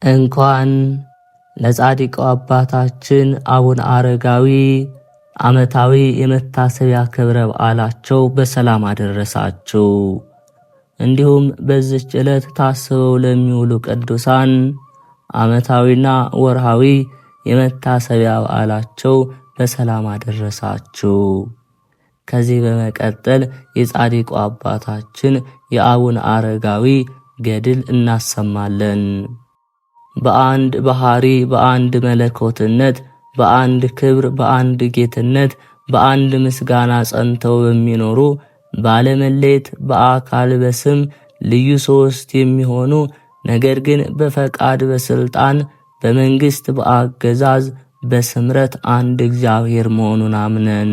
እንኳን ለጻድቁ አባታችን አቡነ አረጋዊ ዓመታዊ የመታሰቢያ ክብረ በዓላቸው በሰላም አደረሳችሁ። እንዲሁም በዚህች ዕለት ታስበው ለሚውሉ ቅዱሳን ዓመታዊና ወርሃዊ የመታሰቢያ በዓላቸው በሰላም አደረሳችሁ። ከዚህ በመቀጠል የጻድቁ አባታችን የአቡነ አረጋዊ ገድል እናሰማለን። በአንድ ባህሪ፣ በአንድ መለኮትነት፣ በአንድ ክብር፣ በአንድ ጌትነት፣ በአንድ ምስጋና ጸንተው በሚኖሩ ባለመለየት በአካል በስም ልዩ ሦስት የሚሆኑ ነገር ግን በፈቃድ በስልጣን በመንግስት በአገዛዝ በስምረት አንድ እግዚአብሔር መሆኑን አምነን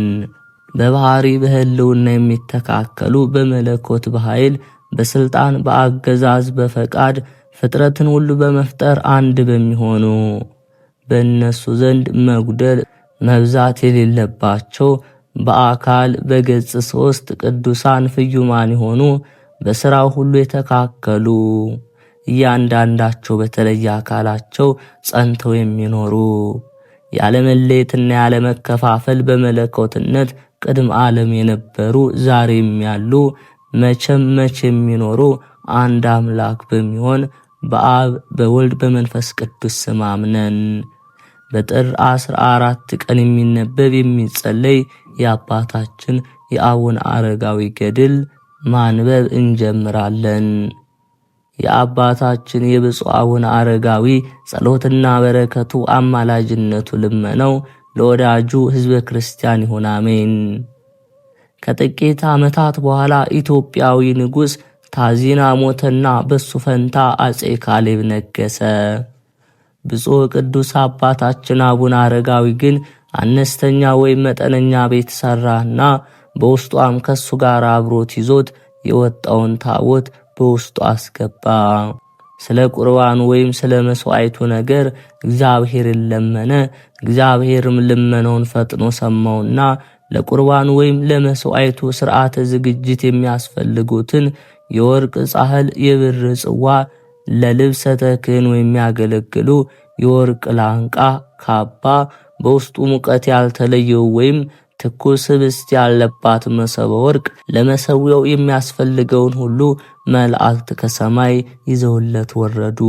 በባህሪ በህልውና የሚተካከሉ በመለኮት በኃይል በስልጣን በአገዛዝ በፈቃድ ፍጥረትን ሁሉ በመፍጠር አንድ በሚሆኑ በእነሱ ዘንድ መጉደል መብዛት የሌለባቸው በአካል በገጽ ሦስት ቅዱሳን ፍዩማን የሆኑ በሥራው ሁሉ የተካከሉ እያንዳንዳቸው በተለየ አካላቸው ጸንተው የሚኖሩ ያለመለየትና ያለመከፋፈል በመለኮትነት ቅድመ ዓለም የነበሩ ዛሬም ያሉ መቼም የሚኖሩ አንድ አምላክ በሚሆን በአብ በወልድ በመንፈስ ቅዱስ ስም አምነን በጥር 14 ቀን የሚነበብ የሚጸለይ የአባታችን የአቡነ አረጋዊ ገድል ማንበብ እንጀምራለን። የአባታችን የብፁዕ አቡነ አረጋዊ ጸሎትና በረከቱ አማላጅነቱ ልመናው ለወዳጁ ሕዝበ ክርስቲያን ይሁን፣ አሜን። ከጥቂት ዓመታት በኋላ ኢትዮጵያዊ ንጉሥ ታዚና ሞተና በሱ ፈንታ አጼ ካሌብ ነገሰ። ብፁዕ ቅዱስ አባታችን አቡነ አረጋዊ ግን አነስተኛ ወይም መጠነኛ ቤት ሠራና በውስጧም ከሱ ጋር አብሮት ይዞት የወጣውን ታቦት በውስጡ አስገባ። ስለ ቁርባኑ ወይም ስለ መስዋዕቱ ነገር እግዚአብሔርን ለመነ። እግዚአብሔርም ልመናውን ፈጥኖ ሰማውና ለቁርባኑ ወይም ለመስዋዕቱ ሥርዓተ ዝግጅት የሚያስፈልጉትን የወርቅ ጻሕል፣ የብር ጽዋ፣ ለልብሰ ተክህኖ የሚያገለግሉ የወርቅ ላንቃ፣ ካባ፣ በውስጡ ሙቀት ያልተለየው ወይም ትኩስ ህብስት ያለባት መሰበ ወርቅ፣ ለመሰዊያው የሚያስፈልገውን ሁሉ መላእክት ከሰማይ ይዘውለት ወረዱ።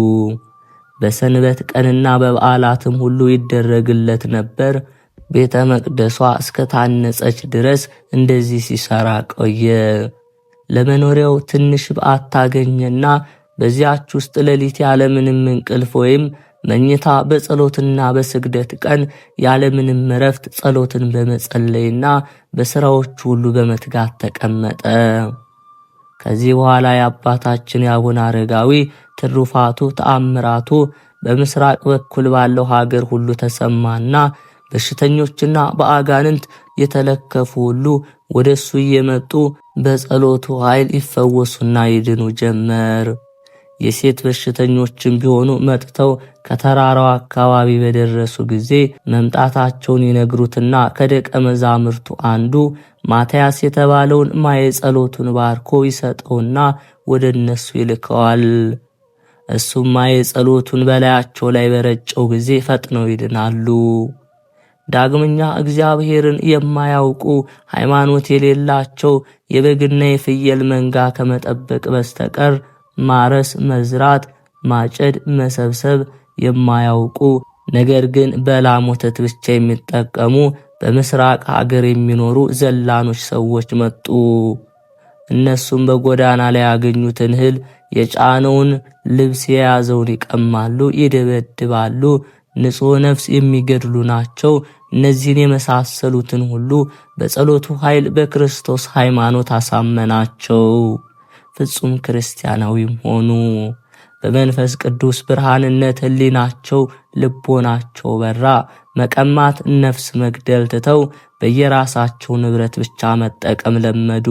በሰንበት ቀንና በበዓላትም ሁሉ ይደረግለት ነበር። ቤተ መቅደሷ እስከ ታነጸች ድረስ እንደዚህ ሲሰራ ቆየ። ለመኖሪያው ትንሽ በዓት ታገኘና በዚያች ውስጥ ሌሊት ያለምንም እንቅልፍ ወይም መኝታ በጸሎትና በስግደት ቀን ያለምንም እረፍት ጸሎትን በመጸለይና በሥራዎቹ ሁሉ በመትጋት ተቀመጠ። ከዚህ በኋላ የአባታችን የአቡነ አረጋዊ ትሩፋቱ ተአምራቱ በምስራቅ በኩል ባለው ሀገር ሁሉ ተሰማና በሽተኞችና በአጋንንት የተለከፉ ሁሉ ወደሱ እየመጡ በጸሎቱ ኃይል ይፈወሱና ይድኑ ጀመር። የሴት በሽተኞችም ቢሆኑ መጥተው ከተራራው አካባቢ በደረሱ ጊዜ መምጣታቸውን ይነግሩትና ከደቀ መዛሙርቱ አንዱ ማትያስ የተባለውን ማየ ጸሎቱን ባርኮ ይሰጠውና ወደ እነሱ ይልከዋል። እሱም ማየ ጸሎቱን በላያቸው ላይ በረጨው ጊዜ ፈጥነው ይድናሉ። ዳግመኛ እግዚአብሔርን የማያውቁ ሃይማኖት የሌላቸው የበግና የፍየል መንጋ ከመጠበቅ በስተቀር ማረስ፣ መዝራት፣ ማጨድ፣ መሰብሰብ የማያውቁ ነገር ግን በላም ወተት ብቻ የሚጠቀሙ በምስራቅ ሀገር የሚኖሩ ዘላኖች ሰዎች መጡ። እነሱም በጎዳና ላይ ያገኙትን እህል፣ የጫነውን ልብስ፣ የያዘውን ይቀማሉ፣ ይደበድባሉ፣ ንጹሕ ነፍስ የሚገድሉ ናቸው። እነዚህን የመሳሰሉትን ሁሉ በጸሎቱ ኃይል በክርስቶስ ሃይማኖት አሳመናቸው። ፍጹም ክርስቲያናዊም ሆኑ። በመንፈስ ቅዱስ ብርሃንነት ሕሊናቸው ልቦናቸው በራ። መቀማት፣ ነፍስ መግደል ትተው በየራሳቸው ንብረት ብቻ መጠቀም ለመዱ።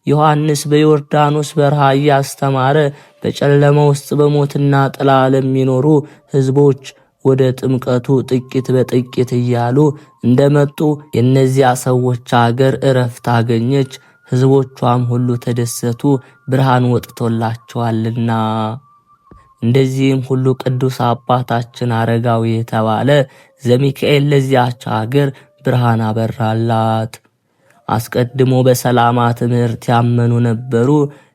ዮሐንስ በዮርዳኖስ በረሃ እያስተማረ በጨለማ ውስጥ በሞትና ጥላ ለሚኖሩ ሕዝቦች ወደ ጥምቀቱ ጥቂት በጥቂት እያሉ እንደመጡ የእነዚያ ሰዎች አገር እረፍት አገኘች። ሕዝቦቿም ሁሉ ተደሰቱ፣ ብርሃን ወጥቶላቸዋልና። እንደዚህም ሁሉ ቅዱስ አባታችን አረጋዊ የተባለ ዘሚካኤል ለዚያች ሀገር ብርሃን አበራላት። አስቀድሞ በሰላማ ትምህርት ያመኑ ነበሩ፣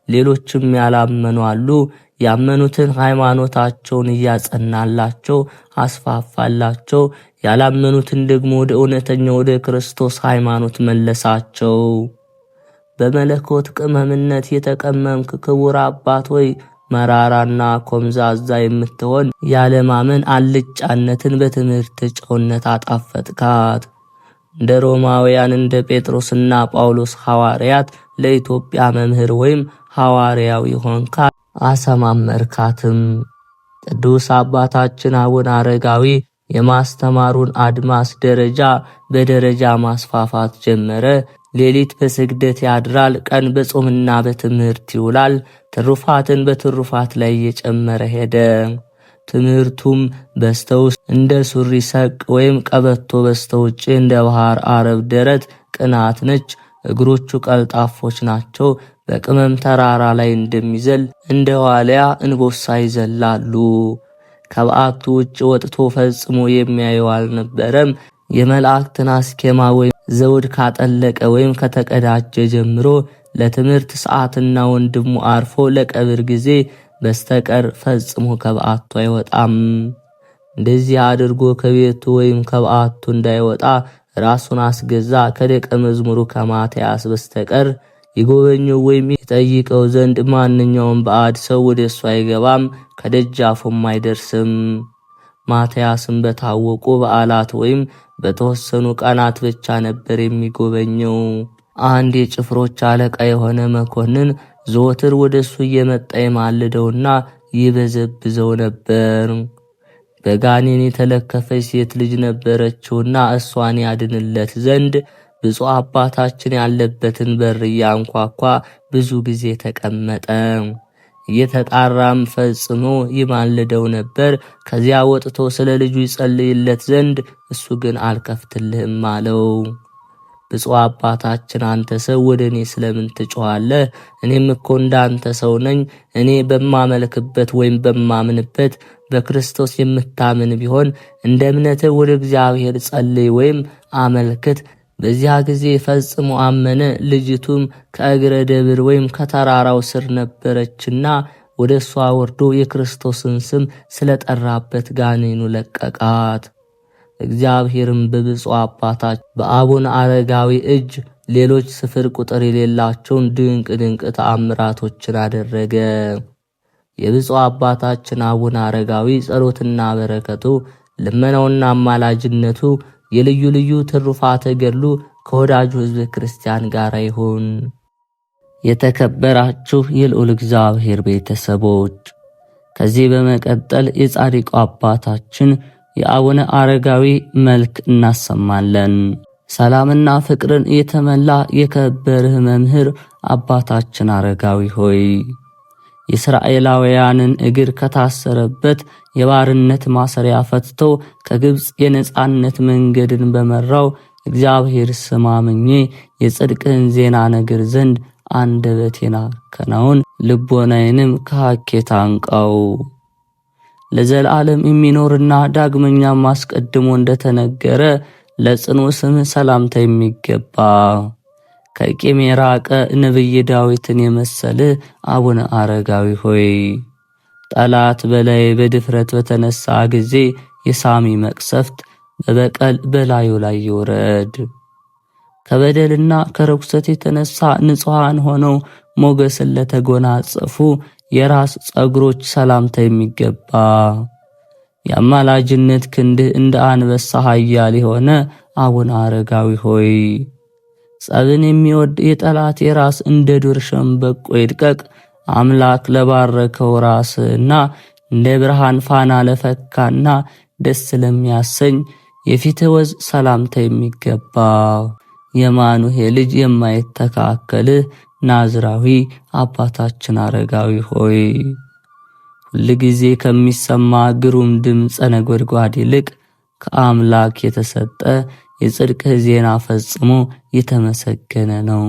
ሌሎችም ያላመኑ አሉ። ያመኑትን ሃይማኖታቸውን እያጸናላቸው አስፋፋላቸው፣ ያላመኑትን ደግሞ ወደ እውነተኛው ወደ ክርስቶስ ሃይማኖት መለሳቸው። በመለኮት ቅመምነት የተቀመምክ ክቡር አባት ሆይ መራራና ኮምዛዛ የምትሆን ያለማመን አልጫነትን በትምህርት ጨውነት አጣፈጥካት። እንደ ሮማውያን እንደ ጴጥሮስና ጳውሎስ ሐዋርያት ለኢትዮጵያ መምህር ወይም ሐዋርያዊ ሆንካ አሰማመርካትም። ቅዱስ አባታችን አቡነ አረጋዊ የማስተማሩን አድማስ ደረጃ በደረጃ ማስፋፋት ጀመረ። ሌሊት በስግደት ያድራል፣ ቀን በጾምና በትምህርት ይውላል። ትሩፋትን በትሩፋት ላይ እየጨመረ ሄደ። ትምህርቱም በስተውስጥ እንደ ሱሪ ሰቅ ወይም ቀበቶ፣ በስተውጭ እንደ ባህር አረብ ደረት ቅናት ነች። እግሮቹ ቀልጣፎች ናቸው። በቅመም ተራራ ላይ እንደሚዘል እንደ ዋልያ እንቦሳ ይዘላሉ። ከበዓቱ ውጭ ወጥቶ ፈጽሞ የሚያየው አልነበረም። የመላእክትን አስኬማ ወይም ዘውድ ካጠለቀ ወይም ከተቀዳጀ ጀምሮ ለትምህርት ሰዓትና ወንድሙ አርፎ ለቀብር ጊዜ በስተቀር ፈጽሞ ከበዓቱ አይወጣም። እንደዚህ አድርጎ ከቤቱ ወይም ከበዓቱ እንዳይወጣ ራሱን አስገዛ። ከደቀ መዝሙሩ ከማትያስ በስተቀር ይጎበኘው ወይም ይጠይቀው ዘንድ ማንኛውም ባዕድ ሰው ወደ እሱ አይገባም፣ ከደጃፉም አይደርስም። ማትያስም በታወቁ በዓላት ወይም በተወሰኑ ቀናት ብቻ ነበር የሚጎበኘው። አንድ የጭፍሮች አለቃ የሆነ መኮንን ዘወትር ወደ እሱ እየመጣ የማልደውና ይበዘብዘው ነበር። በጋኔን የተለከፈች ሴት ልጅ ነበረችውና እሷን ያድንለት ዘንድ ብፁዕ አባታችን ያለበትን በር እያንኳኳ ብዙ ጊዜ ተቀመጠ። እየተጣራም ፈጽሞ ይማልደው ነበር። ከዚያ ወጥቶ ስለ ልጁ ይጸልይለት ዘንድ እሱ ግን አልከፍትልህም አለው። ብፁዕ አባታችን አንተ ሰው ወደ እኔ ስለምን ትጮኻለህ? እኔም እኮ እንዳንተ ሰው ነኝ። እኔ በማመልክበት ወይም በማምንበት በክርስቶስ የምታምን ቢሆን እንደ እምነትህ ወደ እግዚአብሔር ጸልይ ወይም አመልክት። በዚያ ጊዜ ፈጽሞ አመነ። ልጅቱም ከእግረ ደብር ወይም ከተራራው ስር ነበረችና ወደ እሷ ወርዶ የክርስቶስን ስም ስለጠራበት ጋኔኑ ለቀቃት። እግዚአብሔርም በብፁዕ አባታችን በአቡነ አረጋዊ እጅ ሌሎች ስፍር ቁጥር የሌላቸውን ድንቅ ድንቅ ተአምራቶችን አደረገ። የብፁዕ አባታችን አቡነ አረጋዊ ጸሎትና በረከቱ ልመናውና አማላጅነቱ የልዩ ልዩ ትሩፋተ ገድሉ ከወዳጁ ሕዝበ ክርስቲያን ጋር ይሁን። የተከበራችሁ የልዑል እግዚአብሔር ቤተሰቦች፣ ከዚህ በመቀጠል የጻድቁ አባታችን የአቡነ አረጋዊ መልክ እናሰማለን። ሰላምና ፍቅርን የተመላ የከበርህ መምህር አባታችን አረጋዊ ሆይ የእስራኤላውያንን እግር ከታሰረበት የባርነት ማሰሪያ ፈትቶ ከግብፅ የነጻነት መንገድን በመራው እግዚአብሔር ስም አምኜ የጽድቅህን ዜና ነገር ዘንድ አንደበቴን አከናውን፣ ልቦናዬንም ከሐኬት አንቃው። ለዘላለም የሚኖርና ዳግመኛም አስቀድሞ እንደተነገረ ለጽኑ ስምህ ሰላምታ የሚገባ ከቂም የራቀ ነቢይ ዳዊትን የመሰልህ አቡነ አረጋዊ ሆይ ጠላት በላይ በድፍረት በተነሳ ጊዜ የሳሚ መቅሰፍት በበቀል በላዩ ላይ ይውረድ። ከበደልና ከርኩሰት የተነሳ ንጹሐን ሆነው ሞገስን ለተጎናጸፉ የራስ ጸጉሮች ሰላምታ የሚገባ የአማላጅነት ክንድህ እንደ አንበሳ ኃያል የሆነ አቡነ አረጋዊ ሆይ ጸብን የሚወድ የጠላት የራስ እንደ ዱር ሸምበቆ ይድቀቅ። አምላክ ለባረከው ራስና እንደ ብርሃን ፋና ለፈካና ደስ ለሚያሰኝ የፊት ወዝ ሰላምታ የሚገባ የማኑሄ ልጅ የማይተካከልህ ናዝራዊ አባታችን አረጋዊ ሆይ ሁልጊዜ ከሚሰማ ግሩም ድምፀ ነጎድጓድ ይልቅ ከአምላክ የተሰጠ የጽድቅህ ዜና ፈጽሞ የተመሰገነ ነው።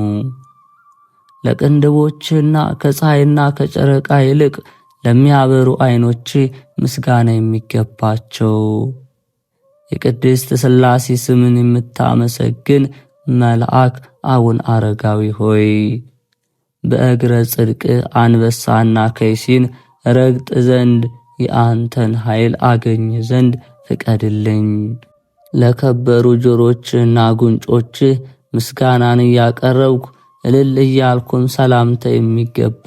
ለቅንድቦችና ከፀሐይና ከጨረቃ ይልቅ ለሚያበሩ ዓይኖች ምስጋና የሚገባቸው የቅድስት ሥላሴ ስምን የምታመሰግን መልአክ አቡነ አረጋዊ ሆይ በእግረ ጽድቅ አንበሳና ከይሲን ረግጥ ዘንድ የአንተን ኃይል አገኝ ዘንድ ፍቀድልኝ። ለከበሩ ጆሮችና ጉንጮች ምስጋናን እያቀረብኩ እልል እያልኩም ሰላምታ የሚገባ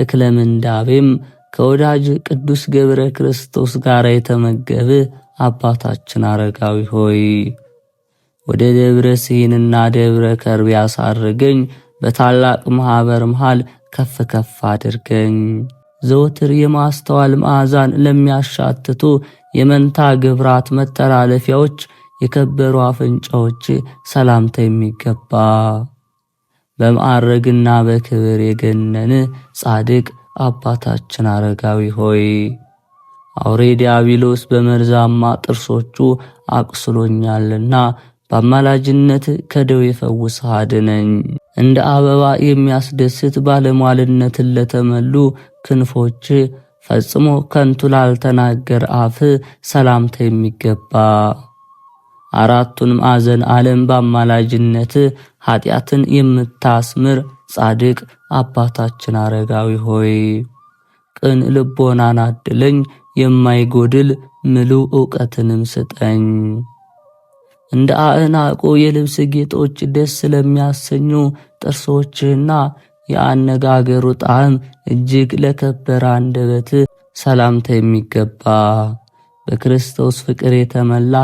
እክለ ምንዳቤም ከወዳጅ ቅዱስ ገብረ ክርስቶስ ጋር የተመገበ አባታችን አረጋዊ ሆይ ወደ ደብረ ሲንና ደብረ ከርቤ ያሳርገኝ። በታላቅ ማህበር መሃል ከፍ ከፍ አድርገኝ። ዘወትር የማስተዋል ማዕዛን ለሚያሻትቱ የመንታ ግብራት መተላለፊያዎች የከበሩ አፍንጫዎች ሰላምታ የሚገባ በማዕረግና በክብር የገነነ ጻድቅ አባታችን አረጋዊ ሆይ አውሬ ዲያብሎስ በመርዛማ ጥርሶቹ አቁስሎኛልና በአማላጅነት ከደዌ ፈውሰህ አድነኝ። እንደ አበባ የሚያስደስት ባለሟልነትን ለተመሉ ክንፎች ፈጽሞ ከንቱ ላልተናገር አፍ ሰላምታ የሚገባ አራቱን ማዕዘን ዓለም በአማላጅነት ኃጢአትን የምታስምር ጻድቅ አባታችን አረጋዊ ሆይ ቅን ልቦናን አድለኝ፣ የማይጎድል ምሉ ዕውቀትንም ስጠኝ። እንደ አዕናቆ የልብስ ጌጦች ደስ ለሚያሰኙ ጥርሶችና የአነጋገሩ ጣዕም እጅግ ለከበረ አንደበት ሰላምታ የሚገባ በክርስቶስ ፍቅር የተመላ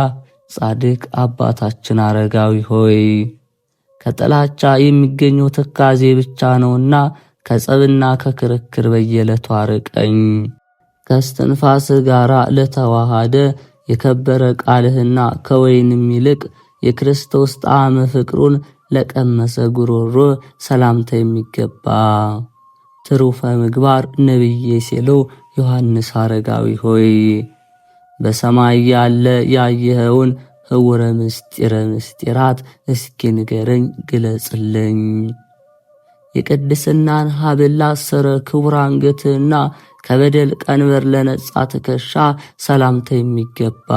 ጻድቅ አባታችን አረጋዊ ሆይ ከጥላቻ የሚገኘው ትካዜ ብቻ ነውና ከጸብና ከክርክር በየዕለቱ አርቀኝ። ከስትንፋስህ ጋር ለተዋሃደ የከበረ ቃልህና ከወይንም ይልቅ የክርስቶስ ጣዕመ ፍቅሩን ለቀመሰ ጉሮሮ ሰላምታ የሚገባ ትሩፈ ምግባር ነቢዬ ሴሎ ዮሐንስ አረጋዊ ሆይ በሰማይ ያለ ያየኸውን ህውረ ምስጢረ ምስጢራት እስኪ ንገረኝ ግለጽልኝ። የቅድስናን ሀብል ላሰረ ክቡር አንገትህና ከበደል ቀንበር ለነጻ ትከሻ ሰላምታ የሚገባ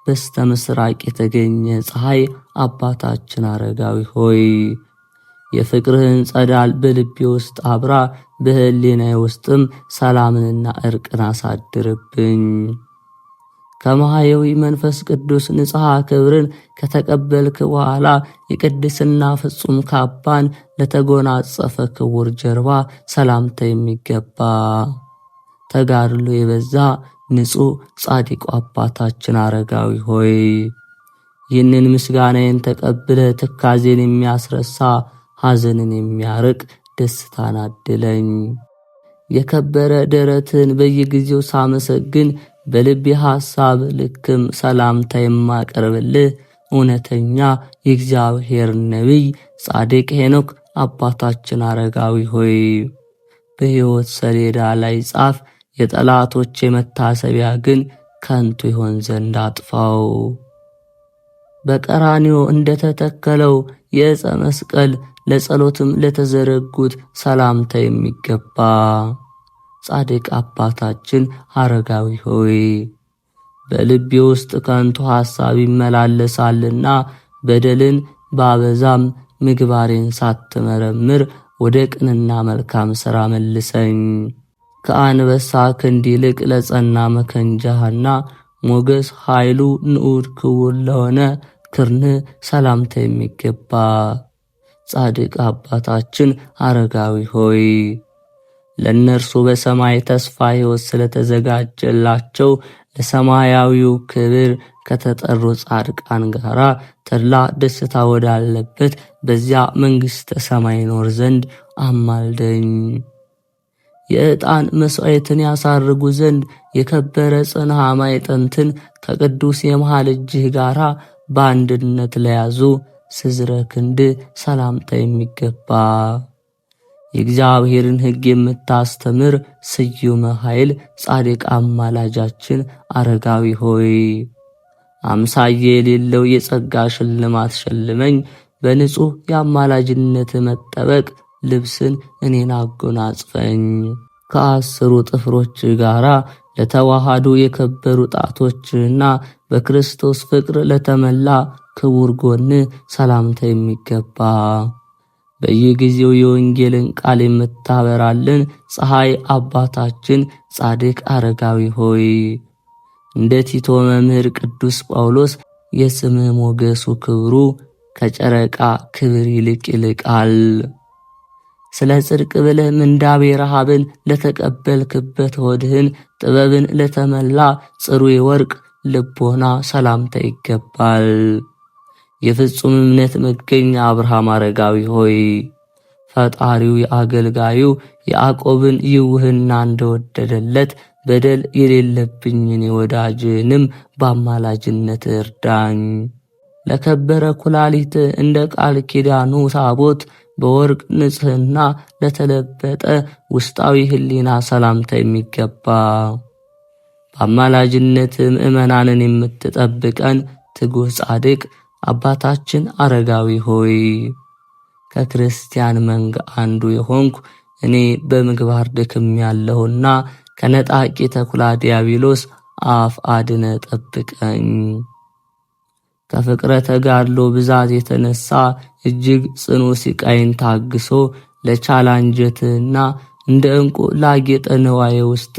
በስተ ምስራቅ የተገኘ ፀሐይ አባታችን አረጋዊ ሆይ የፍቅርህን ጸዳል በልቤ ውስጥ አብራ፣ በህሊናዬ ውስጥም ሰላምንና እርቅን አሳድርብኝ። ከማህየዊ መንፈስ ቅዱስ ንጽሐ ክብርን ከተቀበልክ በኋላ የቅድስና ፍጹም ካባን ለተጎናጸፈ ክቡር ጀርባ ሰላምታ የሚገባ ተጋድሎ የበዛ ንጹሕ ጻድቁ አባታችን አረጋዊ ሆይ ይህንን ምስጋናዬን ተቀብለ ትካዜን የሚያስረሳ ሐዘንን የሚያርቅ ደስታን አድለኝ። የከበረ ደረትን በየጊዜው ሳመሰግን በልቤ ሐሳብ ልክም ሰላምታ የማቀርብልህ እውነተኛ የእግዚአብሔር ነቢይ ጻድቅ ሄኖክ አባታችን አረጋዊ ሆይ በሕይወት ሰሌዳ ላይ ጻፍ፣ የጠላቶች መታሰቢያ ግን ከንቱ ይሆን ዘንድ አጥፋው። በቀራንዮ እንደተተከለው የዕፀ መስቀል ለጸሎትም ለተዘረጉት ሰላምታ የሚገባ ጻድቅ አባታችን አረጋዊ ሆይ በልቤ ውስጥ ከንቱ ሐሳብ ይመላለሳልና በደልን ባበዛም ምግባሬን ሳትመረምር ወደ ቅንና መልካም ሥራ መልሰኝ። ከአንበሳ ክንድ ይልቅ ለጸና መከንጃህና ሞገስ ኃይሉ ንዑድ ክቡር ለሆነ ክርን ሰላምታ የሚገባ ጻድቅ አባታችን አረጋዊ ሆይ ለእነርሱ በሰማይ ተስፋ ሕይወት ስለተዘጋጀላቸው ለሰማያዊው ክብር ከተጠሩ ጻድቃን ጋር ተድላ ደስታ ወዳለበት በዚያ መንግሥተ ሰማይ ኖር ዘንድ አማልደኝ። የዕጣን መሥዋዕትን ያሳርጉ ዘንድ የከበረ ጽንሐ ማዕጠንትን ከቅዱስ የመሃል እጅህ ጋር በአንድነት ለያዙ ስዝረ ክንድ ሰላምታ የሚገባ የእግዚአብሔርን ሕግ የምታስተምር ስዩመ ኃይል ጻድቅ አማላጃችን አረጋዊ ሆይ አምሳዬ የሌለው የጸጋ ሽልማት ሸልመኝ። በንጹሕ የአማላጅነት መጠበቅ ልብስን እኔን አጎናጽፈኝ። ከ10 ጥፍሮች ጋራ ለተዋሃዱ የከበሩ ጣቶችና በክርስቶስ ፍቅር ለተመላ ክቡር ጎን ሰላምታ የሚገባ በየጊዜው የወንጌልን ቃል የምታበራልን ፀሐይ አባታችን ጻድቅ አረጋዊ ሆይ እንደ ቲቶ መምህር ቅዱስ ጳውሎስ የስምህ ሞገሱ ክብሩ ከጨረቃ ክብር ይልቅ ይልቃል። ስለ ጽድቅ ብለህ ምንዳቤ ረሃብን ለተቀበልክበት ሆድህን ጥበብን ለተመላ ጽሩይ ወርቅ ልቦና ሰላምታ ይገባል። የፍጹም እምነት መገኛ አብርሃም አረጋዊ ሆይ ፈጣሪው የአገልጋዩ ያዕቆብን ይውህና እንደወደደለት በደል የሌለብኝን ወዳጅንም በአማላጅነት እርዳኝ። ለከበረ ኩላሊት እንደ ቃል ኪዳኑ ታቦት በወርቅ ንጽሕና ለተለበጠ ውስጣዊ ሕሊና ሰላምታ የሚገባ በአማላጅነት ምእመናንን የምትጠብቀን ትጉህ ጻድቅ አባታችን አረጋዊ ሆይ ከክርስቲያን መንጋ አንዱ የሆንኩ እኔ በምግባር ድክም ያለሁና ከነጣቂ ተኩላ ዲያብሎስ አፍ አድነ ጠብቀኝ። ከፍቅረ ተጋድሎ ብዛት የተነሳ እጅግ ጽኑ ሲቃይን ታግሶ ለቻለ አንጀትና እንደ ዕንቁ ላጌጠ ንዋየ ውስጥ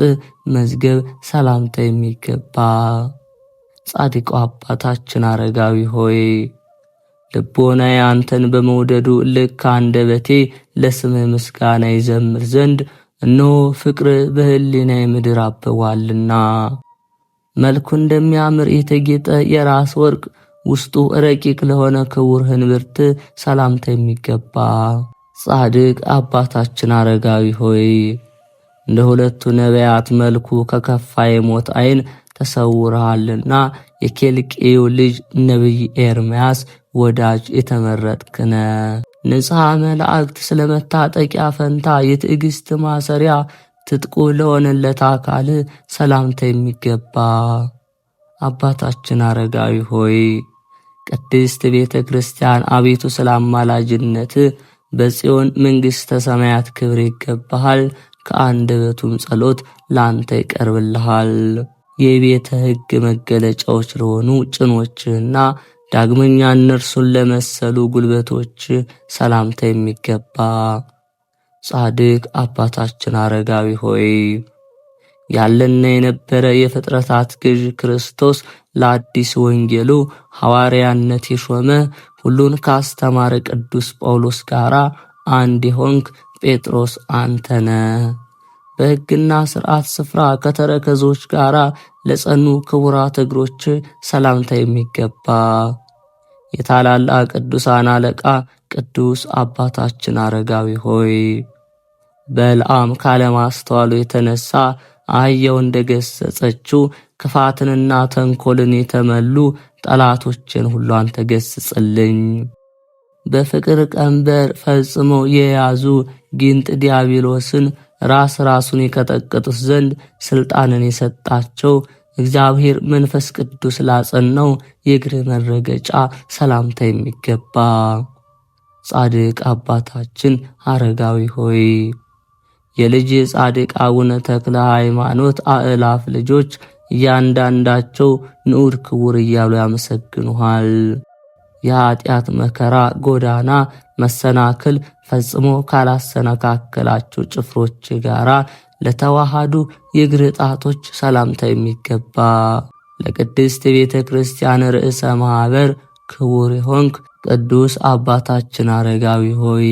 መዝገብ ሰላምታ የሚገባ ጻድቁ አባታችን አረጋዊ ሆይ ልቦናዬ አንተን በመውደዱ ልክ አንደበቴ ለስምህ ምስጋና ይዘምር ዘንድ እነሆ ፍቅር በሕሊናዬ ምድር አብቧልና። መልኩ እንደሚያምር የተጌጠ የራስ ወርቅ ውስጡ ረቂቅ ለሆነ ክቡር ህንብርት ሰላምታ የሚገባ ጻድቅ አባታችን አረጋዊ ሆይ እንደ ሁለቱ ነቢያት መልኩ ከከፋ የሞት ዓይን ተሰውረሃልና የኬልቄው ልጅ ነቢይ ኤርምያስ ወዳጅ የተመረጥክነ ንጽሐ መላእክት ስለመታጠቂያ ፈንታ የትዕግስት ማሰሪያ ትጥቁ ለሆነለት አካል ሰላምታ የሚገባ አባታችን አረጋዊ ሆይ ቅድስት ቤተ ክርስቲያን አቤቱ ስለ አማላጅነት በጽዮን መንግሥተ ሰማያት ክብር ይገባሃል። ከአንደበቱም ጸሎት ላንተ ይቀርብልሃል። የቤተ ሕግ መገለጫዎች ለሆኑ ጭኖችና ዳግመኛ እነርሱን ለመሰሉ ጉልበቶች ሰላምታ የሚገባ ጻድቅ አባታችን አረጋዊ ሆይ ያለና የነበረ የፍጥረታት ገዥ ክርስቶስ ለአዲስ ወንጌሉ ሐዋርያነት የሾመ ሁሉን ካስተማረ ቅዱስ ጳውሎስ ጋር አንድ የሆንክ ጴጥሮስ አንተነ በሕግና ሥርዓት ስፍራ ከተረከዞች ጋር ለጸኑ ክቡራት እግሮች ሰላምታ የሚገባ የታላላቅ ቅዱሳን አለቃ ቅዱስ አባታችን አረጋዊ ሆይ በልዓም ካለማስተዋሉ የተነሳ አህያው እንደገሰጸችው ክፋትንና ተንኮልን የተመሉ ጠላቶችን ሁሉ አንተ ገስጽልኝ። በፍቅር ቀንበር ፈጽመው የያዙ ጊንጥ ዲያብሎስን ራሱን የቀጠቀጡት ዘንድ ስልጣንን የሰጣቸው እግዚአብሔር መንፈስ ቅዱስ ላጸናው የእግር መረገጫ ሰላምታ የሚገባ ጻድቅ አባታችን አረጋዊ ሆይ የልጅ ጻድቅ አቡነ ተክለ ሃይማኖት አእላፍ ልጆች እያንዳንዳቸው ንዑድ ክቡር እያሉ ያመሰግኑሃል። የኃጢአት መከራ ጎዳና መሰናክል ፈጽሞ ካላሰነካከላቸው ጭፍሮች ጋር ለተዋሃዱ የእግር ጣቶች ሰላምታ የሚገባ ለቅድስት ቤተ ክርስቲያን ርዕሰ ማኅበር ክቡር የሆንክ ቅዱስ አባታችን አረጋዊ ሆይ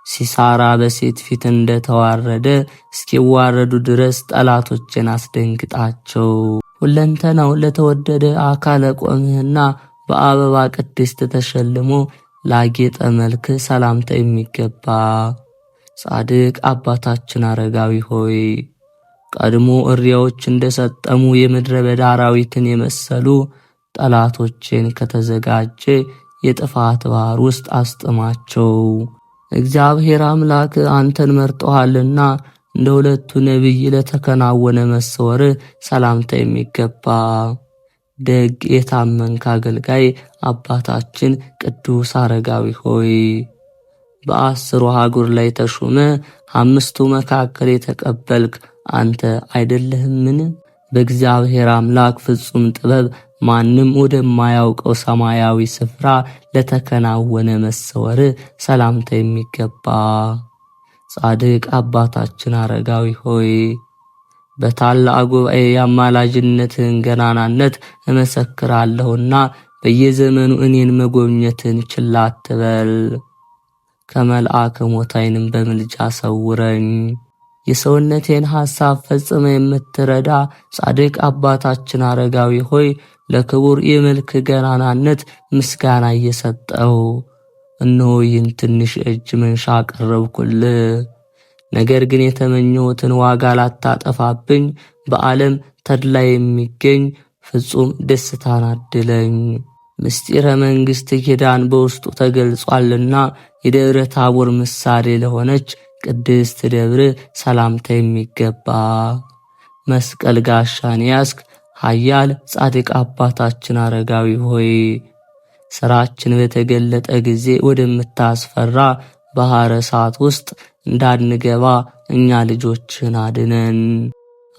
ሲሳራ በሴት ፊት እንደተዋረደ እስኪዋረዱ ድረስ ጠላቶችን አስደንግጣቸው። ሁለንተናው ለተወደደ አካለ ቆምህና በአበባ ቅድስት ተሸልሞ ላጌጠ መልክ ሰላምታ የሚገባ ጻድቅ አባታችን አረጋዊ ሆይ ቀድሞ እሪያዎች እንደሰጠሙ የምድረ በዳ አራዊትን የመሰሉ ጠላቶችን ከተዘጋጀ የጥፋት ባህር ውስጥ አስጥማቸው። እግዚአብሔር አምላክ አንተን መርጦሃልና እንደ ሁለቱ ነቢይ ለተከናወነ መሰወር ሰላምታ የሚገባ ደግ የታመንክ አገልጋይ አባታችን ቅዱስ አረጋዊ ሆይ በ10 አህጉር ላይ ተሾመ 5ቱ መካከል የተቀበልክ አንተ አይደለህምን? በእግዚአብሔር አምላክ ፍጹም ጥበብ ማንም ወደማያውቀው ሰማያዊ ስፍራ ለተከናወነ መሰወር ሰላምታ የሚገባ ጻድቅ አባታችን አረጋዊ ሆይ በታላቅ ጉባኤ የአማላጅነትን ገናናነት እመሰክራለሁና በየዘመኑ እኔን መጎብኘትን ችላ አትበል። ከመልአከ ሞት ዓይንም በምልጃ ሰውረኝ። የሰውነቴን ሐሳብ ፈጽመ የምትረዳ ጻድቅ አባታችን አረጋዊ ሆይ ለክቡር የመልክ ገናናነት ምስጋና እየሰጠው እነሆ ይህን ትንሽ እጅ መንሻ አቀረብኩልህ። ነገር ግን የተመኘሁትን ዋጋ ላታጠፋብኝ በዓለም ተድላ የሚገኝ ፍጹም ደስታን አድለኝ። ምስጢረ መንግሥት ኪዳን በውስጡ ተገልጿልና የደብረ ታቦር ምሳሌ ለሆነች ቅድስት ደብር ሰላምታ የሚገባ መስቀል ጋሻን ያስክ ኃያል ጻድቅ አባታችን አረጋዊ ሆይ ሥራችን በተገለጠ ጊዜ ወደምታስፈራ ባሕረ እሳት ውስጥ እንዳንገባ እኛ ልጆችን አድነን።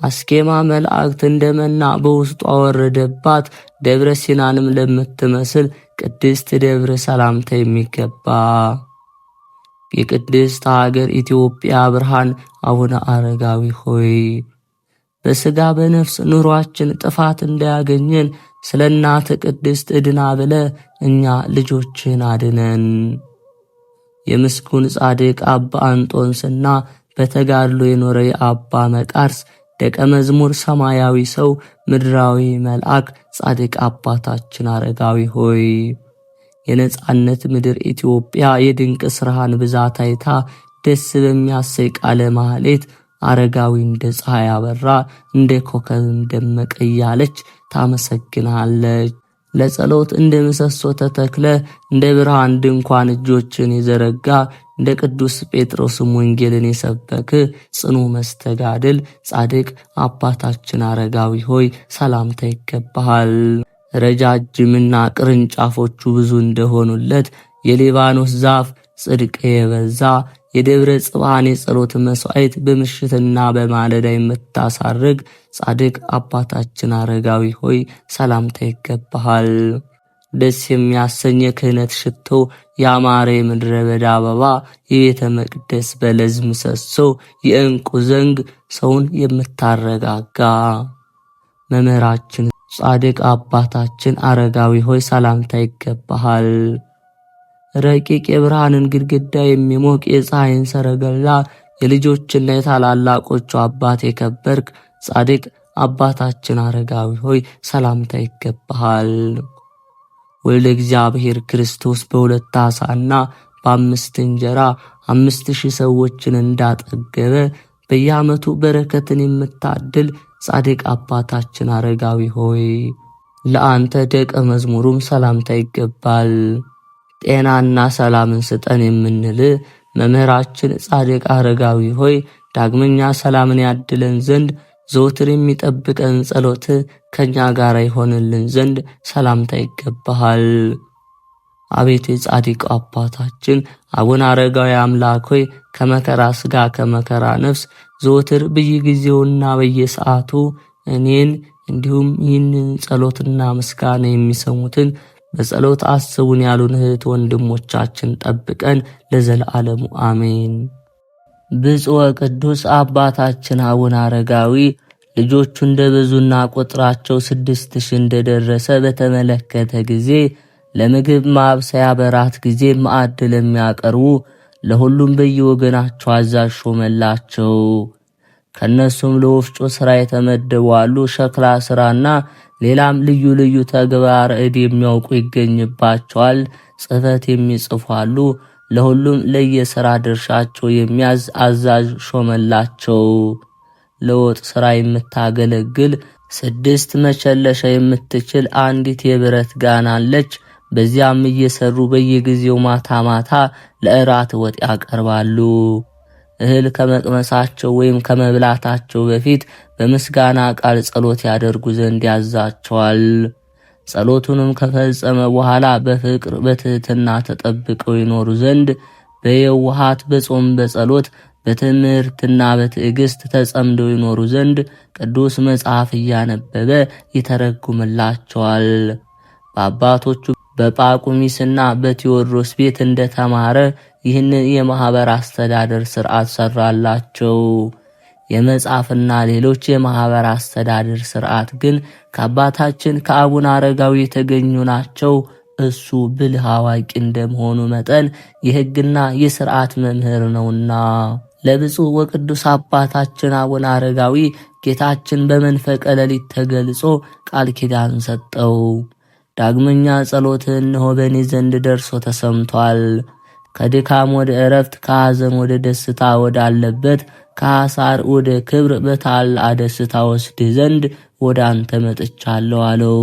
አስኬማ መላእክት እንደመና በውስጡ አወረደባት ደብረ ሲናንም ለምትመስል ቅድስት ደብር ሰላምታ የሚገባ የቅድስት ሀገር ኢትዮጵያ ብርሃን አቡነ አረጋዊ ሆይ በሥጋ በነፍስ ኑሯችን ጥፋት እንዳያገኘን ስለ እናት ቅድስት ዕድና ብለ እኛ ልጆችን አድነን። የምስጉን ጻድቅ አባ አንጦንስና በተጋድሎ የኖረ የአባ መቃርስ ደቀ መዝሙር ሰማያዊ ሰው ምድራዊ መልአክ ጻድቅ አባታችን አረጋዊ ሆይ የነጻነት ምድር ኢትዮጵያ የድንቅ ሥራህን ብዛት አይታ ደስ በሚያሰኝ ቃለ ማህሌት አረጋዊ እንደ ፀሐይ አበራ እንደ ኮከብም ደመቀ እያለች ታመሰግናለች። ለጸሎት እንደ ምሰሶ ተተክለ እንደ ብርሃን ድንኳን እጆችን የዘረጋ እንደ ቅዱስ ጴጥሮስም ወንጌልን የሰበክ ጽኑ መስተጋድል ጻድቅ አባታችን አረጋዊ ሆይ ሰላምታ ይገባሃል። ረጃጅምና ቅርንጫፎቹ ብዙ እንደሆኑለት የሊባኖስ ዛፍ ጽድቅ የበዛ የደብረ ጽባን የጸሎት መስዋዕት በምሽትና በማለዳ የምታሳርግ ጻድቅ አባታችን አረጋዊ ሆይ ሰላምታ ይገባሃል። ደስ የሚያሰኝ የክህነት ሽቶ ያማረ የምድረ በዳ አበባ የቤተ መቅደስ በለዝ ምሰሶ የዕንቁ ዘንግ ሰውን የምታረጋጋ መምህራችን ጻድቅ አባታችን አረጋዊ ሆይ ሰላምታ ይገባሃል። ረቂቅ የብርሃንን ግድግዳ የሚሞቅ የፀሐይን ሰረገላ የልጆችና የታላላቆቹ አባት የከበርክ ጻድቅ አባታችን አረጋዊ ሆይ ሰላምታ ይገባሃል። ወልደ እግዚአብሔር ክርስቶስ በሁለት ዓሣና በ5 እንጀራ 5000 ሰዎችን እንዳጠገበ በየዓመቱ በረከትን የምታድል ጻድቅ አባታችን አረጋዊ ሆይ ለአንተ ደቀ መዝሙሩም ሰላምታ ይገባል። ጤናና ሰላምን ስጠን የምንል መምህራችን ጻድቅ አረጋዊ ሆይ ዳግመኛ ሰላምን ያድለን ዘንድ ዘወትር የሚጠብቀን ጸሎት ከኛ ጋር ይሆንልን ዘንድ ሰላምታ ይገባሃል። አቤቱ የጻድቁ አባታችን አቡነ አረጋዊ አምላክ ሆይ ከመከራ ሥጋ ከመከራ ነፍስ ዘወትር በየጊዜውና በየሰዓቱ እኔን እንዲሁም ይህንን ጸሎትና ምስጋና የሚሰሙትን በጸሎት አስቡን ያሉን እህት ወንድሞቻችን ጠብቀን ለዘለዓለሙ አሜን። ብፁዕ ቅዱስ አባታችን አቡነ አረጋዊ ልጆቹ እንደበዙና ቁጥራቸው 6000 እንደደረሰ በተመለከተ ጊዜ ለምግብ ማብሰያ በራት ጊዜ ማዕድ ለሚያቀርቡ ለሁሉም በየወገናቸው አዛዥ ሾመላቸው። ከነሱም ለወፍጮ ሥራ የተመደቡ አሉ። ሸክላ ሥራና ሌላም ልዩ ልዩ ተግባር ዕድ የሚያውቁ ይገኝባቸዋል። ጽሕፈት የሚጽፉ አሉ። ለሁሉም ለየሥራ ድርሻቸው የሚያዝ አዛዥ ሾመላቸው። ለወጥ ሥራ የምታገለግል 6 መቸለሻ የምትችል አንዲት የብረት ጋን አለች። በዚያም እየሰሩ በየጊዜው ማታ ማታ ለእራት ወጥ ያቀርባሉ። እህል ከመቅመሳቸው ወይም ከመብላታቸው በፊት በምስጋና ቃል ጸሎት ያደርጉ ዘንድ ያዛቸዋል። ጸሎቱንም ከፈጸመ በኋላ በፍቅር በትሕትና ተጠብቀው ይኖሩ ዘንድ በየዋሃት በጾም በጸሎት በትምህርትና በትዕግስት ተጸምደው ይኖሩ ዘንድ ቅዱስ መጽሐፍ እያነበበ ይተረጉምላቸዋል። በአባቶቹ በጳቁሚስና በቴዎድሮስ ቤት እንደተማረ ይህንን የማህበር አስተዳደር ሥርዓት ሰራላቸው። የመጽሐፍና ሌሎች የማህበር አስተዳደር ሥርዓት ግን ከአባታችን ከአቡነ አረጋዊ የተገኙ ናቸው። እሱ ብልህ አዋቂ እንደመሆኑ መጠን የሕግና የሥርዓት መምህር ነውና ለብፁዕ ወቅዱስ አባታችን አቡነ አረጋዊ ጌታችን በመንፈቀ ሌሊት ተገልጾ ቃል ኪዳን ሰጠው። ዳግመኛ ጸሎትህ እነሆ በእኔ ዘንድ ደርሶ ተሰምቷል። ከድካም ወደ ዕረፍት፣ ከሐዘን ወደ ደስታ ወዳለበት፣ ከሐሳር ወደ ክብር በታላቅ ደስታ ወስድህ ዘንድ ወደ አንተ መጥቻለሁ አለው።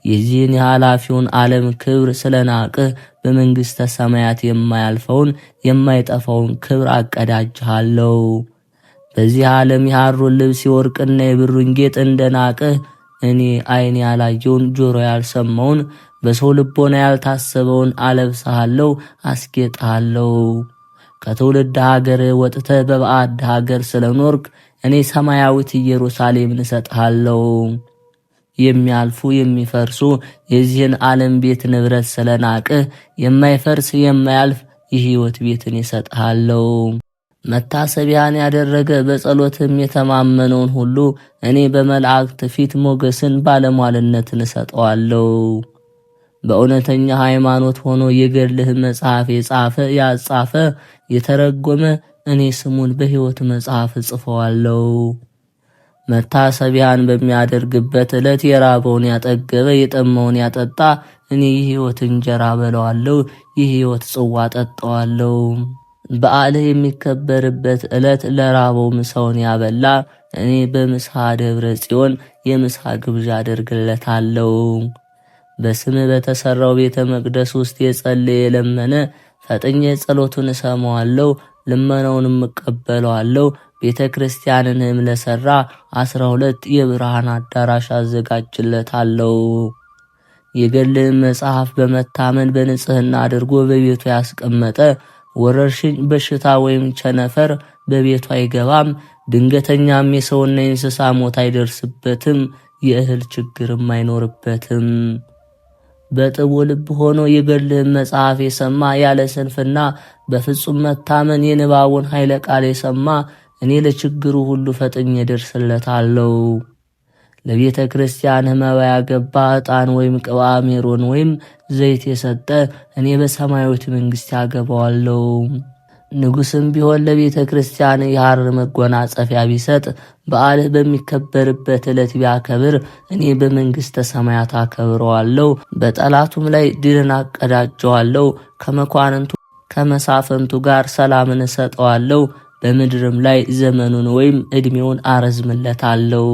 የዚህን የኃላፊውን ዓለም ክብር ስለናቅህ በመንግሥተ ሰማያት የማያልፈውን የማይጠፋውን ክብር አቀዳጅሃለሁ። በዚህ ዓለም የሐሩን ልብስ የወርቅና የብሩን ጌጥ እንደናቅህ እኔ ዓይን ያላየውን ጆሮ ያልሰማውን በሰው ልቦና ያልታሰበውን አለብስሃለሁ፣ አስጌጥሃለሁ። ከትውልድ ሀገር ወጥተህ በባዕድ ሀገር ስለኖርክ እኔ ሰማያዊት ኢየሩሳሌምን እሰጥሃለሁ። የሚያልፉ የሚፈርሱ የዚህን ዓለም ቤት ንብረት ስለናቅህ የማይፈርስ የማያልፍ የሕይወት ቤትን እሰጥሃለሁ። መታሰቢያን ያደረገ በጸሎትም የተማመነውን ሁሉ እኔ በመላእክት ፊት ሞገስን ባለሟልነትን እሰጠዋለሁ። በእውነተኛ ሃይማኖት ሆኖ የገድልህ መጽሐፍ የጻፈ ያጻፈ የተረጎመ እኔ ስሙን በሕይወት መጽሐፍ እጽፈዋለሁ። መታሰቢያን በሚያደርግበት ዕለት የራበውን ያጠገበ የጠማውን ያጠጣ እኔ የሕይወት እንጀራ በለዋለሁ፣ የሕይወት ጽዋ ጠጣዋለሁ። በዓልህ የሚከበርበት ዕለት ለራበው ምሳውን ያበላ እኔ በምስሐ ደብረ ጽዮን የምስሐ ግብዣ አደርግለታለሁ። በስምህ በተሠራው ቤተ መቅደስ ውስጥ የጸለየ የለመነ ፈጥኜ ጸሎቱን እሰማዋለሁ፣ ልመናውንም እቀበለዋለሁ። ቤተ ክርስቲያንንም ለሠራ 12 የብርሃን አዳራሽ አዘጋጅለታለሁ። የገድልህን መጽሐፍ በመታመን በንጽሕና አድርጎ በቤቱ ያስቀመጠ ወረርሽኝ በሽታ ወይም ቸነፈር በቤቱ አይገባም። ድንገተኛም የሰውና የእንስሳ ሞት አይደርስበትም። የእህል ችግርም አይኖርበትም። በጥቡ ልብ ሆኖ የገድልህን መጽሐፍ የሰማ ያለ ስንፍና በፍጹም መታመን የንባቡን ኃይለ ቃል የሰማ እኔ ለችግሩ ሁሉ ፈጥኜ እደርስለታለሁ። ለቤተ ክርስቲያን መባ ያገባ ዕጣን ወይም ቅባ ሜሮን ወይም ዘይት የሰጠ እኔ በሰማያዊት መንግሥት ያገባዋለሁ። ንጉሥም ቢሆን ለቤተ ክርስቲያን የሐር መጎናጸፊያ ቢሰጥ በዓልህ በሚከበርበት ዕለት ቢያከብር እኔ በመንግሥተ ሰማያት አከብረዋለሁ። በጠላቱም ላይ ድልን አቀዳጀዋለሁ። ከመኳንንቱ ከመሳፍንቱ ጋር ሰላምን እሰጠዋለሁ። በምድርም ላይ ዘመኑን ወይም ዕድሜውን አረዝምለታለሁ።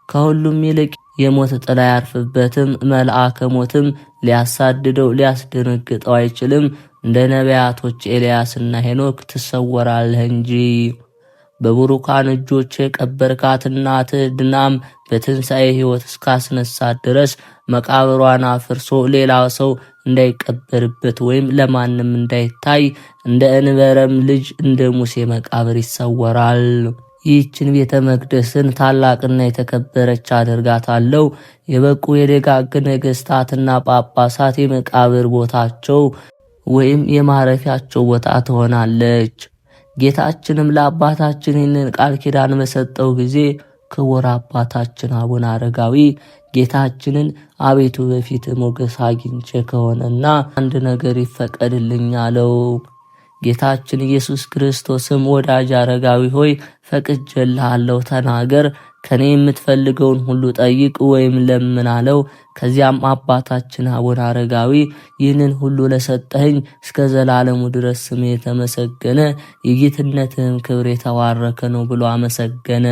ከሁሉም ይልቅ የሞት ጥላ ያርፍበትም። መልአከ ሞትም ሊያሳድደው ሊያስደነግጠው አይችልም። እንደ ነቢያቶች ኤልያስና ሄኖክ ትሰወራለህ እንጂ። በቡሩካን እጆች የቀበርካት እናትህ ድናም በትንሣኤ ሕይወት እስካስነሳት ድረስ መቃብሯን አፍርሶ ሌላ ሰው እንዳይቀበርበት ወይም ለማንም እንዳይታይ እንደ እንበረም ልጅ እንደ ሙሴ መቃብር ይሰወራል። ይህችን ቤተ መቅደስን ታላቅና የተከበረች አደርጋታለሁ። የበቁ የደጋግ ነገሥታትና ጳጳሳት የመቃብር ቦታቸው ወይም የማረፊያቸው ቦታ ትሆናለች። ጌታችንም ለአባታችን ይህንን ቃል ኪዳን በሰጠው ጊዜ ክቡር አባታችን አቡነ አረጋዊ ጌታችንን አቤቱ በፊት ሞገስ አግኝቼ ከሆነና አንድ ነገር ይፈቀድልኝ አለው። ጌታችን ኢየሱስ ክርስቶስም ወዳጅ አረጋዊ ሆይ ፈቅጄልሃለሁ፣ ተናገር፣ ከኔ የምትፈልገውን ሁሉ ጠይቅ ወይም ለምን አለው። ከዚያም አባታችን አቡነ አረጋዊ ይህንን ሁሉ ለሰጠኸኝ እስከ ዘላለሙ ድረስ ስም የተመሰገነ የጌትነትህም ክብር የተባረከ ነው ብሎ አመሰገነ።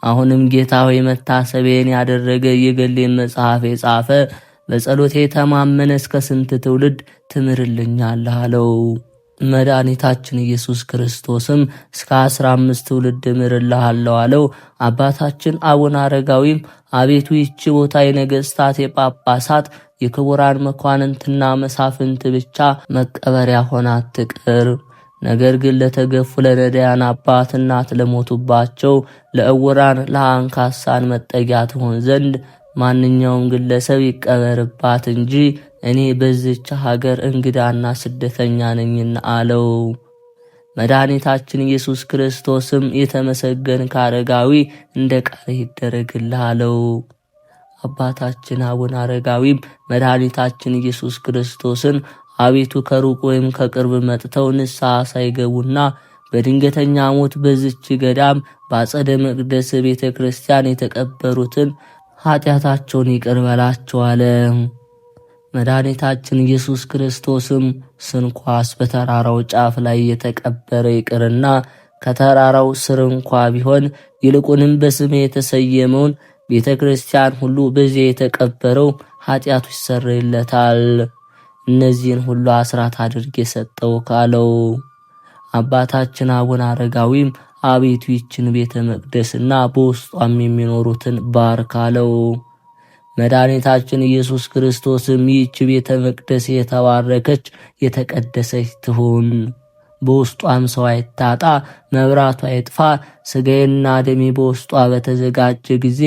አሁንም ጌታ ሆይ መታሰቢያን ያደረገ የገድሌን መጽሐፍ የጻፈ በጸሎቴ የተማመነ እስከ ስንት ትውልድ ትምርልኛለህ አለው። መድኃኒታችን ኢየሱስ ክርስቶስም እስከ 15 ትውልድ እምርልሃለሁ አለው። አባታችን አቡነ አረጋዊም አቤቱ ይህች ቦታ የነገሥታት፣ የጳጳሳት፣ የክቡራን መኳንንትና መሳፍንት ብቻ መቀበሪያ ሆና አትቅር። ነገር ግን ለተገፉ ለነዳያን አባት እናት ለሞቱባቸው ለዕውራን ለአንካሳን መጠጊያ ትሆን ዘንድ ማንኛውም ግለሰብ ይቀበርባት እንጂ እኔ በዚች ሀገር እንግዳና ስደተኛ ነኝና አለው። መድኃኒታችን ኢየሱስ ክርስቶስም የተመሰገንክ አረጋዊ እንደ ቃል ይደረግልህ አለው። አባታችን አቡነ አረጋዊም መድኃኒታችን ኢየሱስ ክርስቶስን አቤቱ ከሩቅ ወይም ከቅርብ መጥተው ንስሐ ሳይገቡና በድንገተኛ ሞት በዚች ገዳም በአጸደ መቅደስ ቤተ ክርስቲያን የተቀበሩትን ኃጢአታቸውን ይቅር በላቸው አለ። መድኃኒታችን ኢየሱስ ክርስቶስም ስንኳስ በተራራው ጫፍ ላይ የተቀበረ ይቅርና ከተራራው ስር እንኳ ቢሆን ይልቁንም በስሜ የተሰየመውን ቤተ ክርስቲያን ሁሉ በዚያ የተቀበረው ኃጢአቱ ይሰረይለታል። እነዚህን ሁሉ አስራት አድርጌ ሰጠው ካለው። አባታችን አቡነ አረጋዊም አቤቱ ይችን ቤተ መቅደስና በውስጧም የሚኖሩትን ባርክ አለው። መድኃኒታችን ኢየሱስ ክርስቶስም ይህች ቤተ መቅደስ የተባረከች የተቀደሰች ትሁን፣ በውስጧም ሰው አይታጣ፣ መብራቷ አይጥፋ፣ ሥጋዬና ደሜ በውስጧ በተዘጋጀ ጊዜ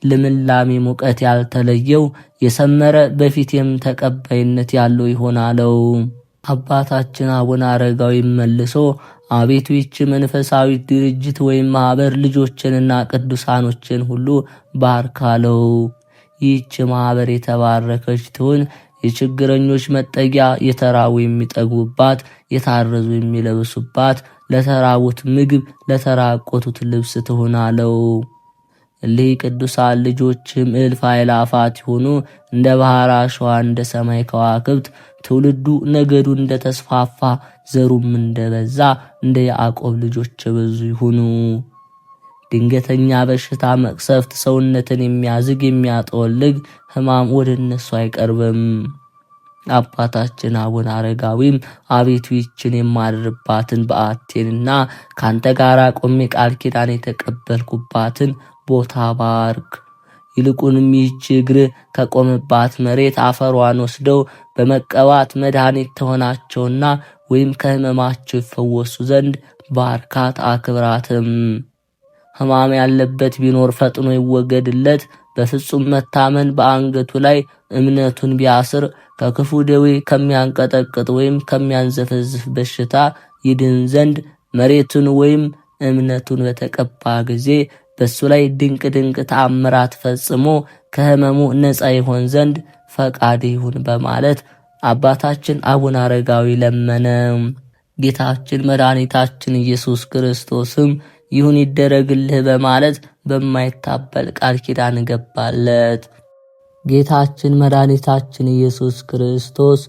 ልምላሜ ሙቀት ያልተለየው የሰመረ በፊቴም ተቀባይነት ያለው ይሆናለው። አባታችን አቡነ አረጋዊ መልሶ አቤቱ ይህች መንፈሳዊ ድርጅት ወይም ማኅበር ልጆችንና ቅዱሳኖችን ሁሉ ባርካለው። ይህች ማኅበር የተባረከች ትሁን፣ የችግረኞች መጠጊያ፣ የተራቡ የሚጠግቡባት፣ የታረዙ የሚለብሱባት፣ ለተራቡት ምግብ፣ ለተራቆቱት ልብስ ትሁን አለው። እሊህ ቅዱሳን ልጆችም እልፍ አእላፋት ይሁኑ፣ እንደ ባህር አሸዋ፣ እንደ ሰማይ ከዋክብት፣ ትውልዱ ነገዱ እንደ ተስፋፋ፣ ዘሩም እንደበዛ፣ እንደ ያዕቆብ ልጆች የበዙ ይሁኑ። ድንገተኛ በሽታ፣ መቅሰፍት፣ ሰውነትን የሚያዝግ የሚያጠወልግ ሕማም ወደ እነሱ አይቀርብም። አባታችን አቡነ አረጋዊም አቤቱ ይችን የማድርባትን በዓቴንና ካንተ ጋር ቆሜ ቃል ኪዳን የተቀበልኩባትን ቦታ ባርክ። ይልቁንም ይህች እግር ከቆመባት መሬት አፈሯን ወስደው በመቀባት መድኃኒት ተሆናቸውና ወይም ከሕመማቸው ይፈወሱ ዘንድ ባርካት አክብራትም። ሕማም ያለበት ቢኖር ፈጥኖ ይወገድለት። በፍጹም መታመን በአንገቱ ላይ እምነቱን ቢያስር ከክፉ ደዌ ከሚያንቀጠቅጥ ወይም ከሚያንዘፈዝፍ በሽታ ይድን ዘንድ መሬቱን ወይም እምነቱን በተቀባ ጊዜ በሱ ላይ ድንቅ ድንቅ ተአምራት ፈጽሞ ከሕመሙ ነፃ ይሆን ዘንድ ፈቃድ ይሁን በማለት አባታችን አቡነ አረጋዊ ለመነ። ጌታችን መድኃኒታችን ኢየሱስ ክርስቶስም ይሁን ይደረግልህ በማለት በማይታበል ቃል ኪዳን ገባለት። ጌታችን መድኃኒታችን ኢየሱስ ክርስቶስ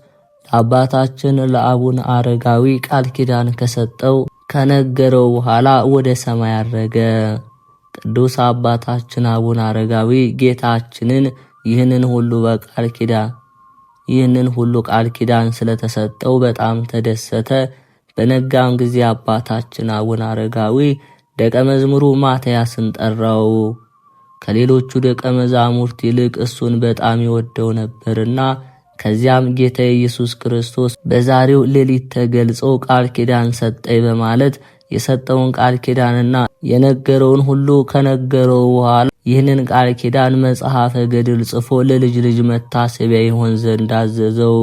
ለአባታችን ለአቡነ አረጋዊ ቃል ኪዳን ከሰጠው ከነገረው በኋላ ወደ ሰማይ አረገ። ቅዱስ አባታችን አቡነ አረጋዊ ጌታችንን ይህንን ሁሉ ቃል ኪዳን ስለተሰጠው በጣም ተደሰተ። በነጋም ጊዜ አባታችን አቡነ አረጋዊ ደቀ መዝሙሩ ማትያስን ጠራው። ከሌሎቹ ደቀ መዛሙርት ይልቅ እሱን በጣም ይወደው ነበርና ከዚያም ጌታ ኢየሱስ ክርስቶስ በዛሬው ሌሊት ተገልጾ ቃል ኪዳን ሰጠኝ በማለት የሰጠውን ቃል ኪዳንና የነገረውን ሁሉ ከነገረው በኋላ ይህንን ቃል ኪዳን መጽሐፈ ገድል ጽፎ ለልጅ ልጅ መታሰቢያ ይሆን ዘንድ አዘዘው።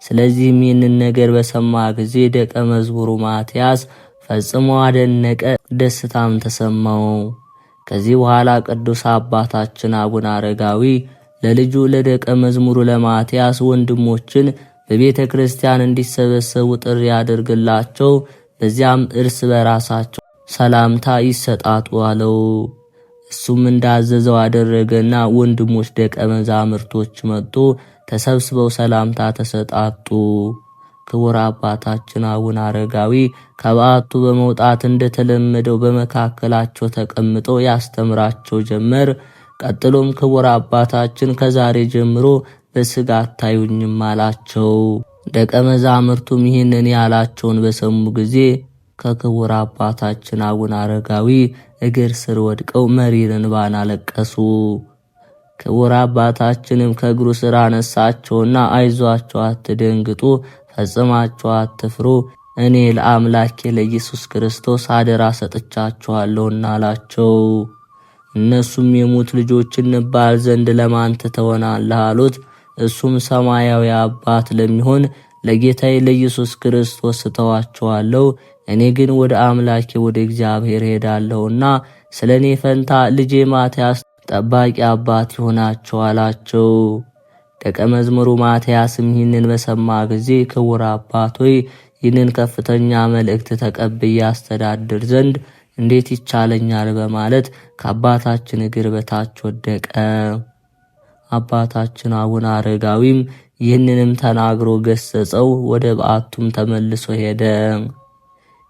ስለዚህም ይህንን ነገር በሰማ ጊዜ ደቀ መዝሙሩ ማትያስ ፈጽሞ አደነቀ፣ ደስታም ተሰማው። ከዚህ በኋላ ቅዱስ አባታችን አቡነ አረጋዊ ለልጁ ለደቀ መዝሙሩ ለማትያስ ወንድሞችን በቤተ ክርስቲያን እንዲሰበሰቡ ጥሪ ያደርግላቸው፣ በዚያም እርስ በራሳቸው ሰላምታ ይሰጣጡ አለው። እሱም እንዳዘዘው አደረገና ወንድሞች ደቀ መዛሙርቶች መጡ፣ ተሰብስበው ሰላምታ ተሰጣጡ። ክቡር አባታችን አቡነ አረጋዊ ከበዓቱ በመውጣት እንደተለመደው በመካከላቸው ተቀምጦ ያስተምራቸው ጀመር። ቀጥሎም ክቡር አባታችን ከዛሬ ጀምሮ በሥጋ አታዩኝም አላቸው። ደቀ መዛሙርቱም ይህንን ያላቸውን በሰሙ ጊዜ ከክቡር አባታችን አቡነ አረጋዊ እግር ስር ወድቀው መሪር እንባን አለቀሱ። ክቡር አባታችንም ከእግሩ ስር አነሳቸውና አይዟቸው፣ አትደንግጡ፣ ፈጽማቸው አትፍሩ፣ እኔ ለአምላኬ ለኢየሱስ ክርስቶስ አደራ ሰጥቻችኋለሁና አላቸው። እነሱም የሙት ልጆች እንባል ዘንድ ለማን ትተወናለህ አሉት። እሱም ሰማያዊ አባት ለሚሆን ለጌታዬ ለኢየሱስ ክርስቶስ እተዋቸዋለሁ፣ እኔ ግን ወደ አምላኬ ወደ እግዚአብሔር ሄዳለሁና ስለ እኔ ፈንታ ልጄ ማትያስ ጠባቂ አባት ይሆናቸው አላቸው። ደቀ መዝሙሩ ማትያስም ይህንን በሰማ ጊዜ ክቡር አባት ሆይ ይህንን ከፍተኛ መልእክት ተቀብዬ አስተዳድር ዘንድ እንዴት ይቻለኛል በማለት ከአባታችን እግር በታች ወደቀ። አባታችን አቡነ አረጋዊም ይህንንም ተናግሮ ገሰጸው፣ ወደ በዓቱም ተመልሶ ሄደ።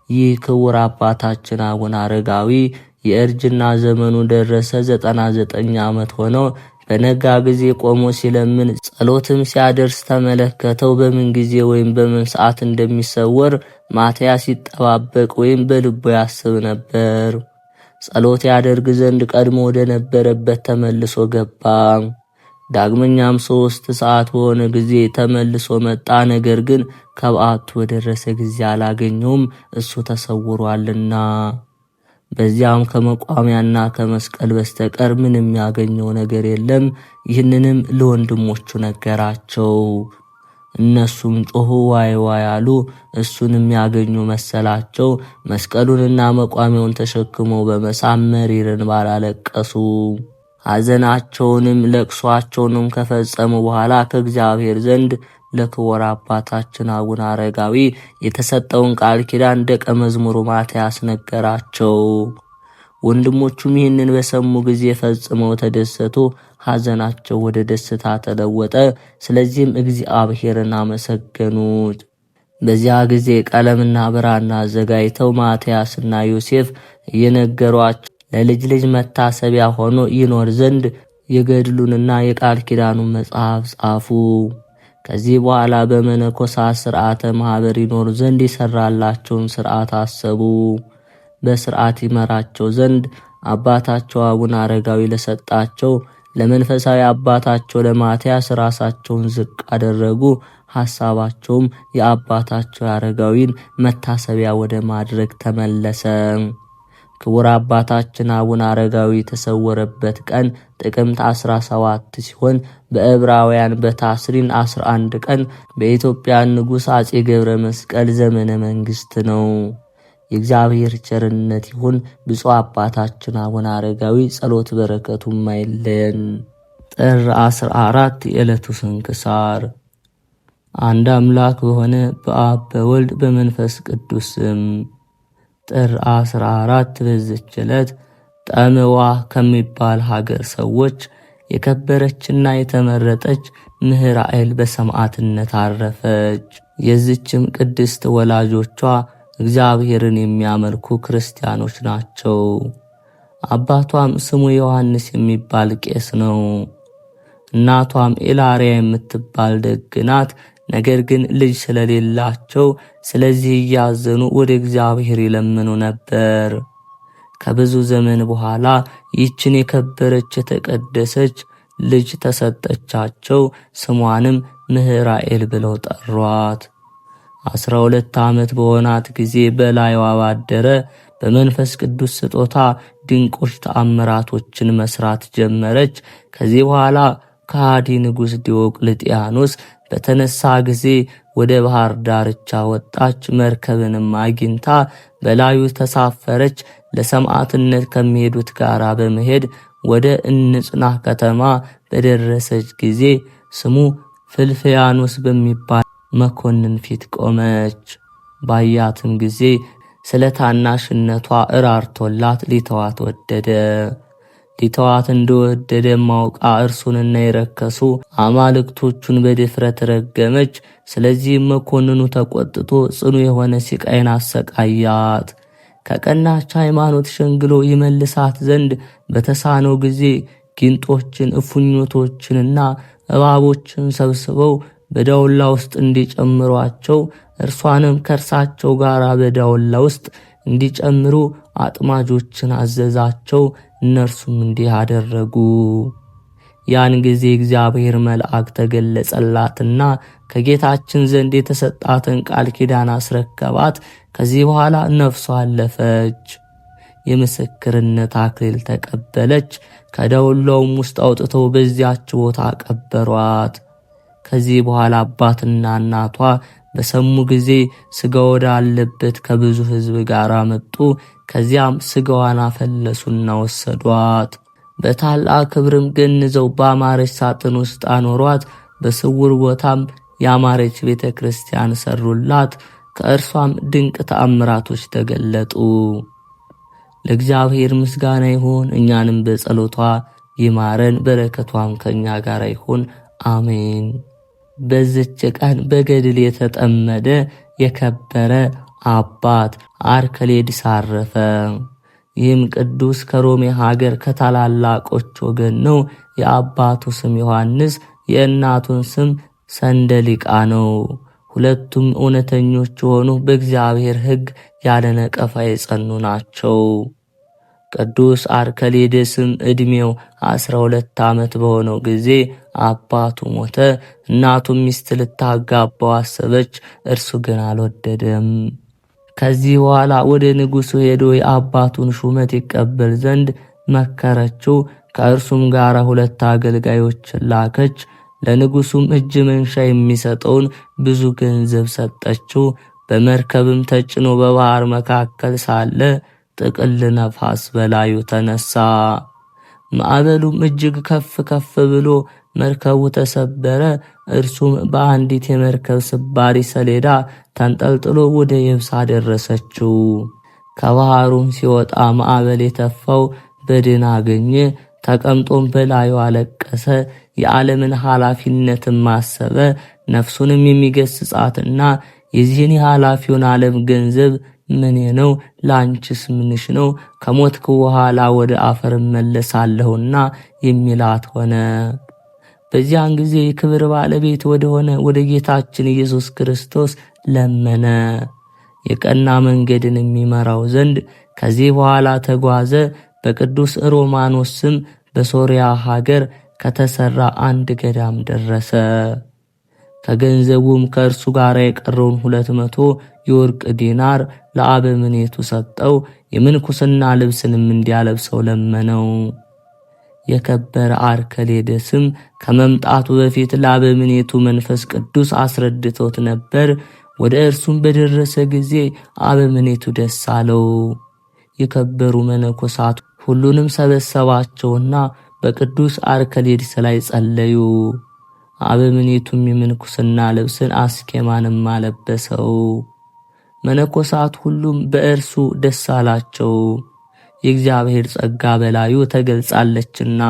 ይህ ክቡር አባታችን አቡነ አረጋዊ የእርጅና ዘመኑ ደረሰ። 99 ዓመት ሆነው። በነጋ ጊዜ ቆሞ ሲለምን ጸሎትም ሲያደርስ ተመለከተው። በምን ጊዜ ወይም በምን ሰዓት እንደሚሰወር ማትያስ ይጠባበቅ ወይም በልቡ ያስብ ነበር። ጸሎት ያደርግ ዘንድ ቀድሞ ወደ ነበረበት ተመልሶ ገባ። ዳግመኛም 3 ሰዓት በሆነ ጊዜ ተመልሶ መጣ። ነገር ግን ከበዓቱ በደረሰ ጊዜ አላገኘውም፣ እሱ ተሰውሯልና። በዚያም ከመቋሚያና ከመስቀል በስተቀር ምንም ያገኘው ነገር የለም። ይህንንም ለወንድሞቹ ነገራቸው። እነሱም ጮኹ፣ ዋይ ዋይ አሉ። እሱንም ያገኙ መሰላቸው። መስቀሉንና መቋሚያውን ተሸክመው በመሳም መሪር እንባ አለቀሱ። ሐዘናቸውንም ለቅሷቸውንም ከፈጸሙ በኋላ ከእግዚአብሔር ዘንድ ለክቡር አባታችን አቡነ አረጋዊ የተሰጠውን ቃል ኪዳን ደቀ መዝሙሩ ማትያስ ነገራቸው። ወንድሞቹም ይህንን በሰሙ ጊዜ ፈጽመው ተደሰቱ። ሐዘናቸው ወደ ደስታ ተለወጠ። ስለዚህም እግዚአብሔርን አመሰገኑት። በዚያ ጊዜ ቀለምና ብራና አዘጋጅተው ማትያስና ዮሴፍ እየነገሯቸው ለልጅ ልጅ መታሰቢያ ሆኖ ይኖር ዘንድ የገድሉንና የቃል ኪዳኑን መጽሐፍ ጻፉ። ከዚህ በኋላ በመነኮሳት ሥርዓተ ማኅበር ይኖሩ ዘንድ የሠራላቸውን ሥርዓት አሰቡ። በሥርዓት ይመራቸው ዘንድ አባታቸው አቡነ አረጋዊ ለሰጣቸው ለመንፈሳዊ አባታቸው ለማትያስ ራሳቸውን ዝቅ አደረጉ። ሐሳባቸውም የአባታቸው አረጋዊን መታሰቢያ ወደ ማድረግ ተመለሰ። ክቡር አባታችን አቡነ አረጋዊ የተሰወረበት ቀን ጥቅምት 17 ሲሆን በዕብራውያን በታስሪን 11 ቀን በኢትዮጵያ ንጉሥ አጼ ገብረ መስቀል ዘመነ መንግሥት ነው። የእግዚአብሔር ቸርነት ይሁን ብፁዕ አባታችን አቡነ አረጋዊ ጸሎት በረከቱም አይለየን። ጥር 14 የዕለቱ ስንክሳር። አንድ አምላክ በሆነ በአብ በወልድ በመንፈስ ቅዱስ ስም ጥር 14 በዚች ዕለት ጠምዋ ከሚባል ሀገር ሰዎች የከበረችና የተመረጠች ምህራኤል በሰማዕትነት አረፈች። የዚችም ቅድስት ወላጆቿ እግዚአብሔርን የሚያመልኩ ክርስቲያኖች ናቸው። አባቷም ስሙ ዮሐንስ የሚባል ቄስ ነው። እናቷም ኤላሪያ የምትባል ደግ ናት። ነገር ግን ልጅ ስለሌላቸው ስለዚህ እያዘኑ ወደ እግዚአብሔር ይለምኑ ነበር። ከብዙ ዘመን በኋላ ይህችን የከበረች የተቀደሰች ልጅ ተሰጠቻቸው። ስሟንም ምህራኤል ብለው ጠሯት። 12 ዓመት በሆናት ጊዜ በላይዋ ባደረ በመንፈስ ቅዱስ ስጦታ ድንቆች ተአምራቶችን መስራት ጀመረች። ከዚህ በኋላ ከሃዲ ንጉሥ ዲዮቅልጥያኖስ በተነሳ ጊዜ ወደ ባህር ዳርቻ ወጣች። መርከብንም አግኝታ በላዩ ተሳፈረች። ለሰማዕትነት ከሚሄዱት ጋር በመሄድ ወደ እንጽና ከተማ በደረሰች ጊዜ ስሙ ፍልፍያኖስ በሚባል መኮንን ፊት ቆመች። ባያትም ጊዜ ስለ ታናሽነቷ እራርቶላት ሊተዋት ወደደ። ሊተዋት እንደወደደ ማውቃ እርሱንና የረከሱ አማልክቶቹን በድፍረት ረገመች። ስለዚህም መኮንኑ ተቆጥቶ ጽኑ የሆነ ሲቃይን አሰቃያት። ከቀናች ሃይማኖት ሸንግሎ ይመልሳት ዘንድ በተሳነው ጊዜ ጊንጦችን፣ እፉኞቶችንና እባቦችን ሰብስበው በዳውላ ውስጥ እንዲጨምሯቸው እርሷንም ከእርሳቸው ጋር በዳውላ ውስጥ እንዲጨምሩ አጥማጆችን አዘዛቸው። እነርሱም እንዲህ አደረጉ። ያን ጊዜ እግዚአብሔር መልአክ ተገለጸላትና ከጌታችን ዘንድ የተሰጣትን ቃል ኪዳን አስረከባት። ከዚህ በኋላ ነፍሷ አለፈች። የምስክርነት አክሊል ተቀበለች። ከዳውላውም ውስጥ አውጥተው በዚያች ቦታ ቀበሯት። ከዚህ በኋላ አባትና እናቷ በሰሙ ጊዜ ሥጋ ወዳለበት ከብዙ ሕዝብ ጋር መጡ። ከዚያም ሥጋዋን አፈለሱና ወሰዷት። በታላቅ ክብርም ገንዘው ባማረች ሳጥን ውስጥ አኖሯት። በስውር ቦታም ያማረች ቤተ ክርስቲያን ሰሩላት። ከእርሷም ድንቅ ተአምራቶች ተገለጡ። ለእግዚአብሔር ምስጋና ይሁን። እኛንም በጸሎቷ ይማረን፣ በረከቷም ከእኛ ጋር ይሁን፣ አሜን። በዚች ቀን በገድል የተጠመደ የከበረ አባት አርከሌድስ አረፈ። ይህም ቅዱስ ከሮሜ ሀገር ከታላላቆች ወገን ነው። የአባቱ ስም ዮሐንስ፣ የእናቱን ስም ሰንደሊቃ ነው። ሁለቱም እውነተኞች የሆኑ በእግዚአብሔር ሕግ ያለ ነቀፋ የጸኑ ናቸው። ቅዱስ አርከሌድስም ዕድሜው 12 ዓመት በሆነው ጊዜ አባቱ ሞተ። እናቱም ሚስት ልታጋባው አሰበች፣ እርሱ ግን አልወደደም። ከዚህ በኋላ ወደ ንጉሡ ሄዶ የአባቱን ሹመት ይቀበል ዘንድ መከረችው። ከእርሱም ጋር 2 አገልጋዮችን ላከች። ለንጉሡም እጅ መንሻ የሚሰጠውን ብዙ ገንዘብ ሰጠችው። በመርከብም ተጭኖ በባህር መካከል ሳለ ጥቅል ነፋስ በላዩ ተነሳ። ማዕበሉም እጅግ ከፍ ከፍ ብሎ መርከቡ ተሰበረ። እርሱም በአንዲት የመርከብ ስባሪ ሰሌዳ ተንጠልጥሎ ወደ የብስ አደረሰችው። ከባህሩም ሲወጣ ማዕበል የተፋው በድን አገኘ። ተቀምጦም በላዩ አለቀሰ። የዓለምን ኃላፊነትም አሰበ። ነፍሱንም የሚገስጻትና የዚህን የኃላፊውን ዓለም ገንዘብ ምኔ ነው? ላንቺስ ምንሽ ነው? ከሞትኩ በኋላ ወደ አፈር መለሳለሁና የሚላት ሆነ። በዚያን ጊዜ የክብር ባለቤት ወደሆነ ወደ ጌታችን ኢየሱስ ክርስቶስ ለመነ፣ የቀና መንገድን የሚመራው ዘንድ። ከዚህ በኋላ ተጓዘ። በቅዱስ ሮማኖስ ስም በሶርያ ሀገር ከተሰራ አንድ ገዳም ደረሰ። ከገንዘቡም ከእርሱ ጋር የቀረውን 200 የወርቅ ዲናር ለአበምኔቱ ሰጠው። የምንኩስና ልብስንም እንዲያለብሰው ለመነው። የከበረ አርከሌድስም ከመምጣቱ በፊት ለአበምኔቱ መንፈስ ቅዱስ አስረድቶት ነበር። ወደ እርሱም በደረሰ ጊዜ አበምኔቱ ደስ አለው። የከበሩ መነኮሳት ሁሉንም ሰበሰባቸውና በቅዱስ አርከሌድስ ላይ ጸለዩ። አበምኔቱም የምንኩስና ልብስን አስኬማንም አለበሰው። መነኮሳት ሁሉም በእርሱ ደስ አላቸው፣ የእግዚአብሔር ጸጋ በላዩ ተገልጻለችና።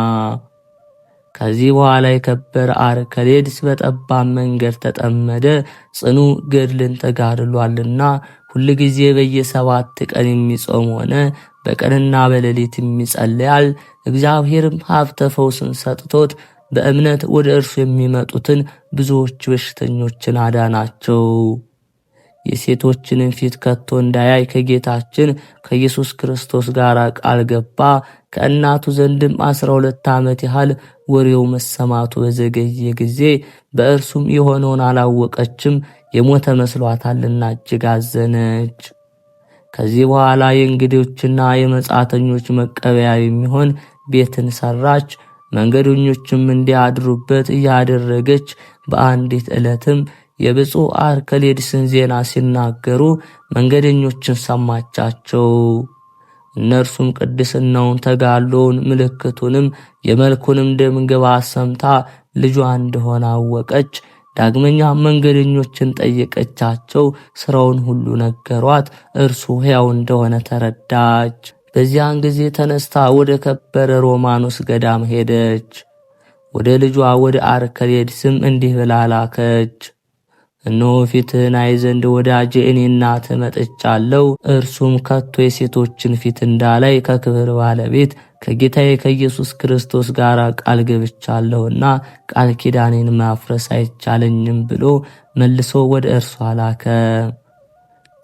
ከዚህ በኋላ የከበረ አርከሌድስ በጠባብ መንገድ ተጠመደ። ጽኑ ገድልን ተጋድሏልና ሁል ጊዜ በየ7 ቀን የሚጾም ሆነ። በቀንና በሌሊት የሚጸልያል። እግዚአብሔርም ሀብተ ፈውስን ሰጥቶት በእምነት ወደ እርሱ የሚመጡትን ብዙዎች በሽተኞችን አዳናቸው። የሴቶችንም ፊት ከቶ እንዳያይ ከጌታችን ከኢየሱስ ክርስቶስ ጋር ቃል ገባ። ከእናቱ ዘንድም 12 ዓመት ያህል ወሬው መሰማቱ በዘገየ ጊዜ በእርሱም የሆነውን አላወቀችም፣ የሞተ መስሏታልና እጅግ አዘነች። ከዚህ በኋላ የእንግዶችና የመጻተኞች መቀበያ የሚሆን ቤትን ሰራች። መንገደኞችም እንዲያድሩበት እያደረገች በአንዲት ዕለትም የብፁዕ አርከሌድስን ዜና ሲናገሩ መንገደኞችን ሰማቻቸው። እነርሱም ቅድስናውን፣ ተጋድሎውን፣ ምልክቱንም የመልኩንም ደምግባት ሰምታ ልጇ እንደሆነ አወቀች። ዳግመኛ መንገደኞችን ጠየቀቻቸው። ሥራውን ሁሉ ነገሯት። እርሱ ሕያው እንደሆነ ተረዳች። በዚያን ጊዜ ተነስታ ወደ ከበረ ሮማኖስ ገዳም ሄደች። ወደ ልጇ ወደ አርከሌድስም እንዲህ ብላ ላከች። እነሆ ፊትህን አይ ዘንድ ወዳጄ እኔ እናትህ መጥቻለሁ። እርሱም ከቶ የሴቶችን ፊት እንዳላይ ከክብር ባለቤት ከጌታዬ ከኢየሱስ ክርስቶስ ጋር ቃል ገብቻለሁና ቃል ኪዳኔን ማፍረስ አይቻለኝም ብሎ መልሶ ወደ እርሷ ላከ።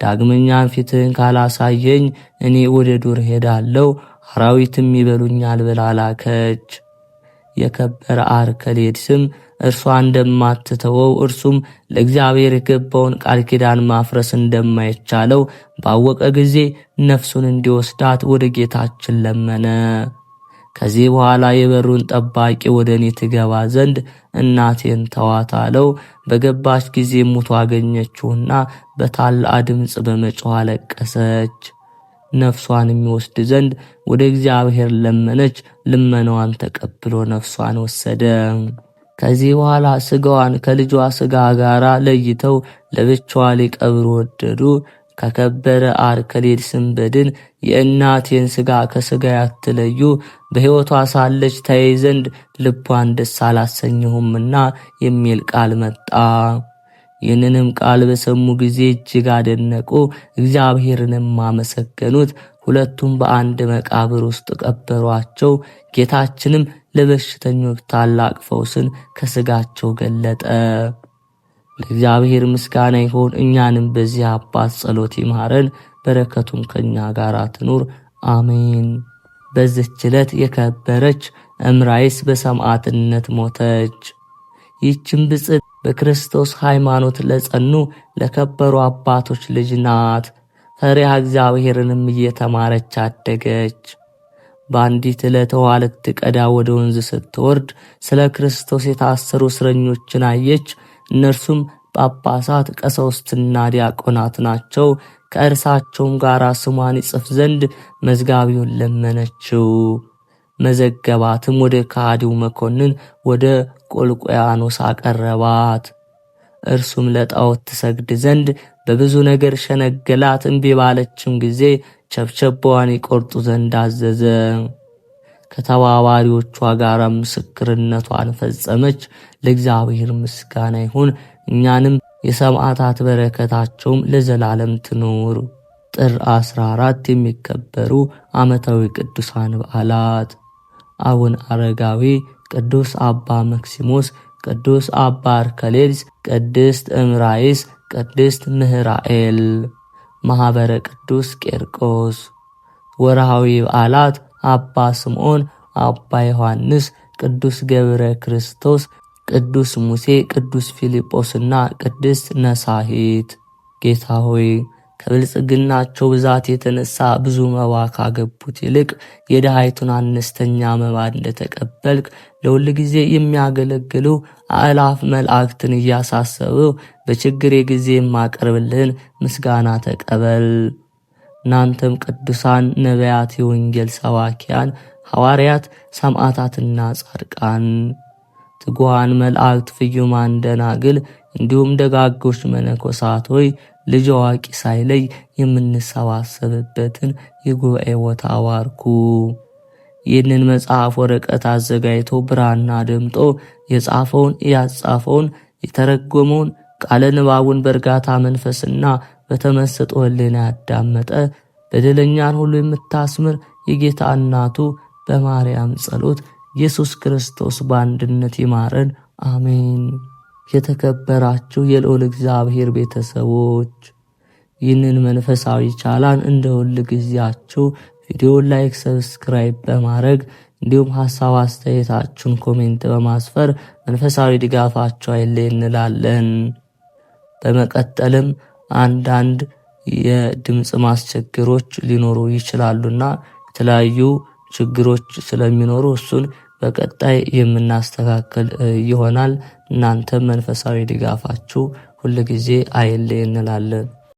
ዳግመኛም ፊትህን ካላሳየኝ እኔ ወደ ዱር ሄዳለሁ፣ አራዊትም ይበሉኛል ብላ ላከች። የከበረ አርከሌድስም እርሷ እንደማትተወው እርሱም ለእግዚአብሔር የገባውን ቃል ኪዳን ማፍረስ እንደማይቻለው ባወቀ ጊዜ ነፍሱን እንዲወስዳት ወደ ጌታችን ለመነ። ከዚህ በኋላ የበሩን ጠባቂ ወደ እኔ ትገባ ዘንድ እናቴን ተዋት አለው። በገባች ጊዜ ሙቶ አገኘችውና በታላቅ ድምፅ በመጮህ አለቀሰች። ነፍሷን የሚወስድ ዘንድ ወደ እግዚአብሔር ለመነች። ልመናዋን ተቀብሎ ነፍሷን ወሰደ። ከዚህ በኋላ ስጋዋን ከልጇ ስጋ ጋር ለይተው ለብቻዋ ሊቀብሩ ወደዱ። ከከበረ አርከሌድስም በድን የእናቴን ስጋ ከስጋ ያትለዩ፣ በሕይወቷ ሳለች ተይ ዘንድ ልቧን ደስ አላሰኘሁምና የሚል ቃል መጣ። ይህንንም ቃል በሰሙ ጊዜ እጅግ አደነቁ፣ እግዚአብሔርንም አመሰገኑት። ሁለቱም በአንድ መቃብር ውስጥ ቀበሯቸው። ጌታችንም ለበሽተኞች ታላቅ ፈውስን ከስጋቸው ገለጠ። ለእግዚአብሔር ምስጋና ይሁን። እኛንም በዚህ አባት ጸሎት ይማረን፣ በረከቱም ከኛ ጋር ትኑር አሜን። በዚህች ዕለት የከበረች እምራይስ በሰማዕትነት ሞተች። ይህችም ብጽዕት በክርስቶስ ሃይማኖት ለጸኑ ለከበሩ አባቶች ልጅ ናት። ፈሪሃ እግዚአብሔርንም እየተማረች አደገች። በአንዲት ዕለት ውሃ ልትቀዳ ወደ ወንዝ ስትወርድ ስለ ክርስቶስ የታሰሩ እስረኞችን አየች። እነርሱም ጳጳሳት፣ ቀሳውስትና ዲያቆናት ናቸው። ከእርሳቸውም ጋር ስሟን ይጽፍ ዘንድ መዝጋቢውን ለመነችው። መዘገባትም ወደ ከሃዲው መኮንን ወደ ቆልቆያኖስ አቀረባት። እርሱም ለጣዖት ትሰግድ ዘንድ በብዙ ነገር ሸነገላት። እምቢ ባለችም ጊዜ ቸብቸባዋን ይቆርጡ ዘንድ አዘዘ። ከተባባሪዎቿ ጋር ምስክርነቷን ፈጸመች። ለእግዚአብሔር ምስጋና ይሁን። እኛንም የሰማዕታት በረከታቸውም ለዘላለም ትኑር። ጥር 14 የሚከበሩ ዓመታዊ ቅዱሳን በዓላት፦ አቡነ አረጋዊ፣ ቅዱስ አባ መክሲሞስ፣ ቅዱስ አባ አርከሌድስ፣ ቅድስት እምራይስ፣ ቅድስት ምህራኤል። ማኅበረ ቅዱስ ቄርቆስ። ወርሃዊ በዓላት፦ አባ ስምዖን፣ አባ ዮሐንስ፣ ቅዱስ ገብረ ክርስቶስ፣ ቅዱስ ሙሴ፣ ቅዱስ ፊልጶስና ቅድስት ነሳሂት። ጌታ ሆይ ከብልጽግናቸው ብዛት የተነሳ ብዙ መባ ካገቡት ይልቅ የድሃይቱን አነስተኛ መባ እንደተቀበልክ ለሁል ጊዜ የሚያገለግሉ አእላፍ መላእክትን እያሳሰቡ በችግሬ ጊዜ የማቀርብልህን ምስጋና ተቀበል። እናንተም ቅዱሳን ነቢያት፣ የወንጌል ሰባኪያን ሐዋርያት፣ ሰማዕታትና ጻድቃን፣ ትጉሃን መላእክት፣ ፍዩማን ደናግል፣ እንዲሁም ደጋጎች መነኮሳት ሆይ ልጅ አዋቂ ሳይለይ የምንሰባሰብበትን የጉባኤ ቦታ አባርኩ። ይህንን መጽሐፍ ወረቀት አዘጋጅቶ ብራና ደምጦ የጻፈውን ያጻፈውን የተረጎመውን ቃለ ንባቡን በእርጋታ መንፈስና በተመስጦ ሕሊና ያዳመጠ በደለኛን ሁሉ የምታስምር የጌታ እናቱ በማርያም ጸሎት ኢየሱስ ክርስቶስ በአንድነት ይማረን አሜን። የተከበራችሁ የልዑል እግዚአብሔር ቤተሰቦች ይህንን መንፈሳዊ ቻናል እንደ ሁል ጊዜያችሁ ቪዲዮውን ላይክ፣ ሰብስክራይብ በማድረግ እንዲሁም ሐሳብ አስተያየታችሁን ኮሜንት በማስፈር መንፈሳዊ ድጋፋችሁ አይለይ እንላለን። በመቀጠልም አንዳንድ የድምጽ ማስቸገሮች ሊኖሩ ይችላሉና የተለያዩ ችግሮች ስለሚኖሩ እሱን በቀጣይ የምናስተካክል ይሆናል። እናንተም መንፈሳዊ ድጋፋችሁ ሁል ጊዜ አይለይ እንላለን።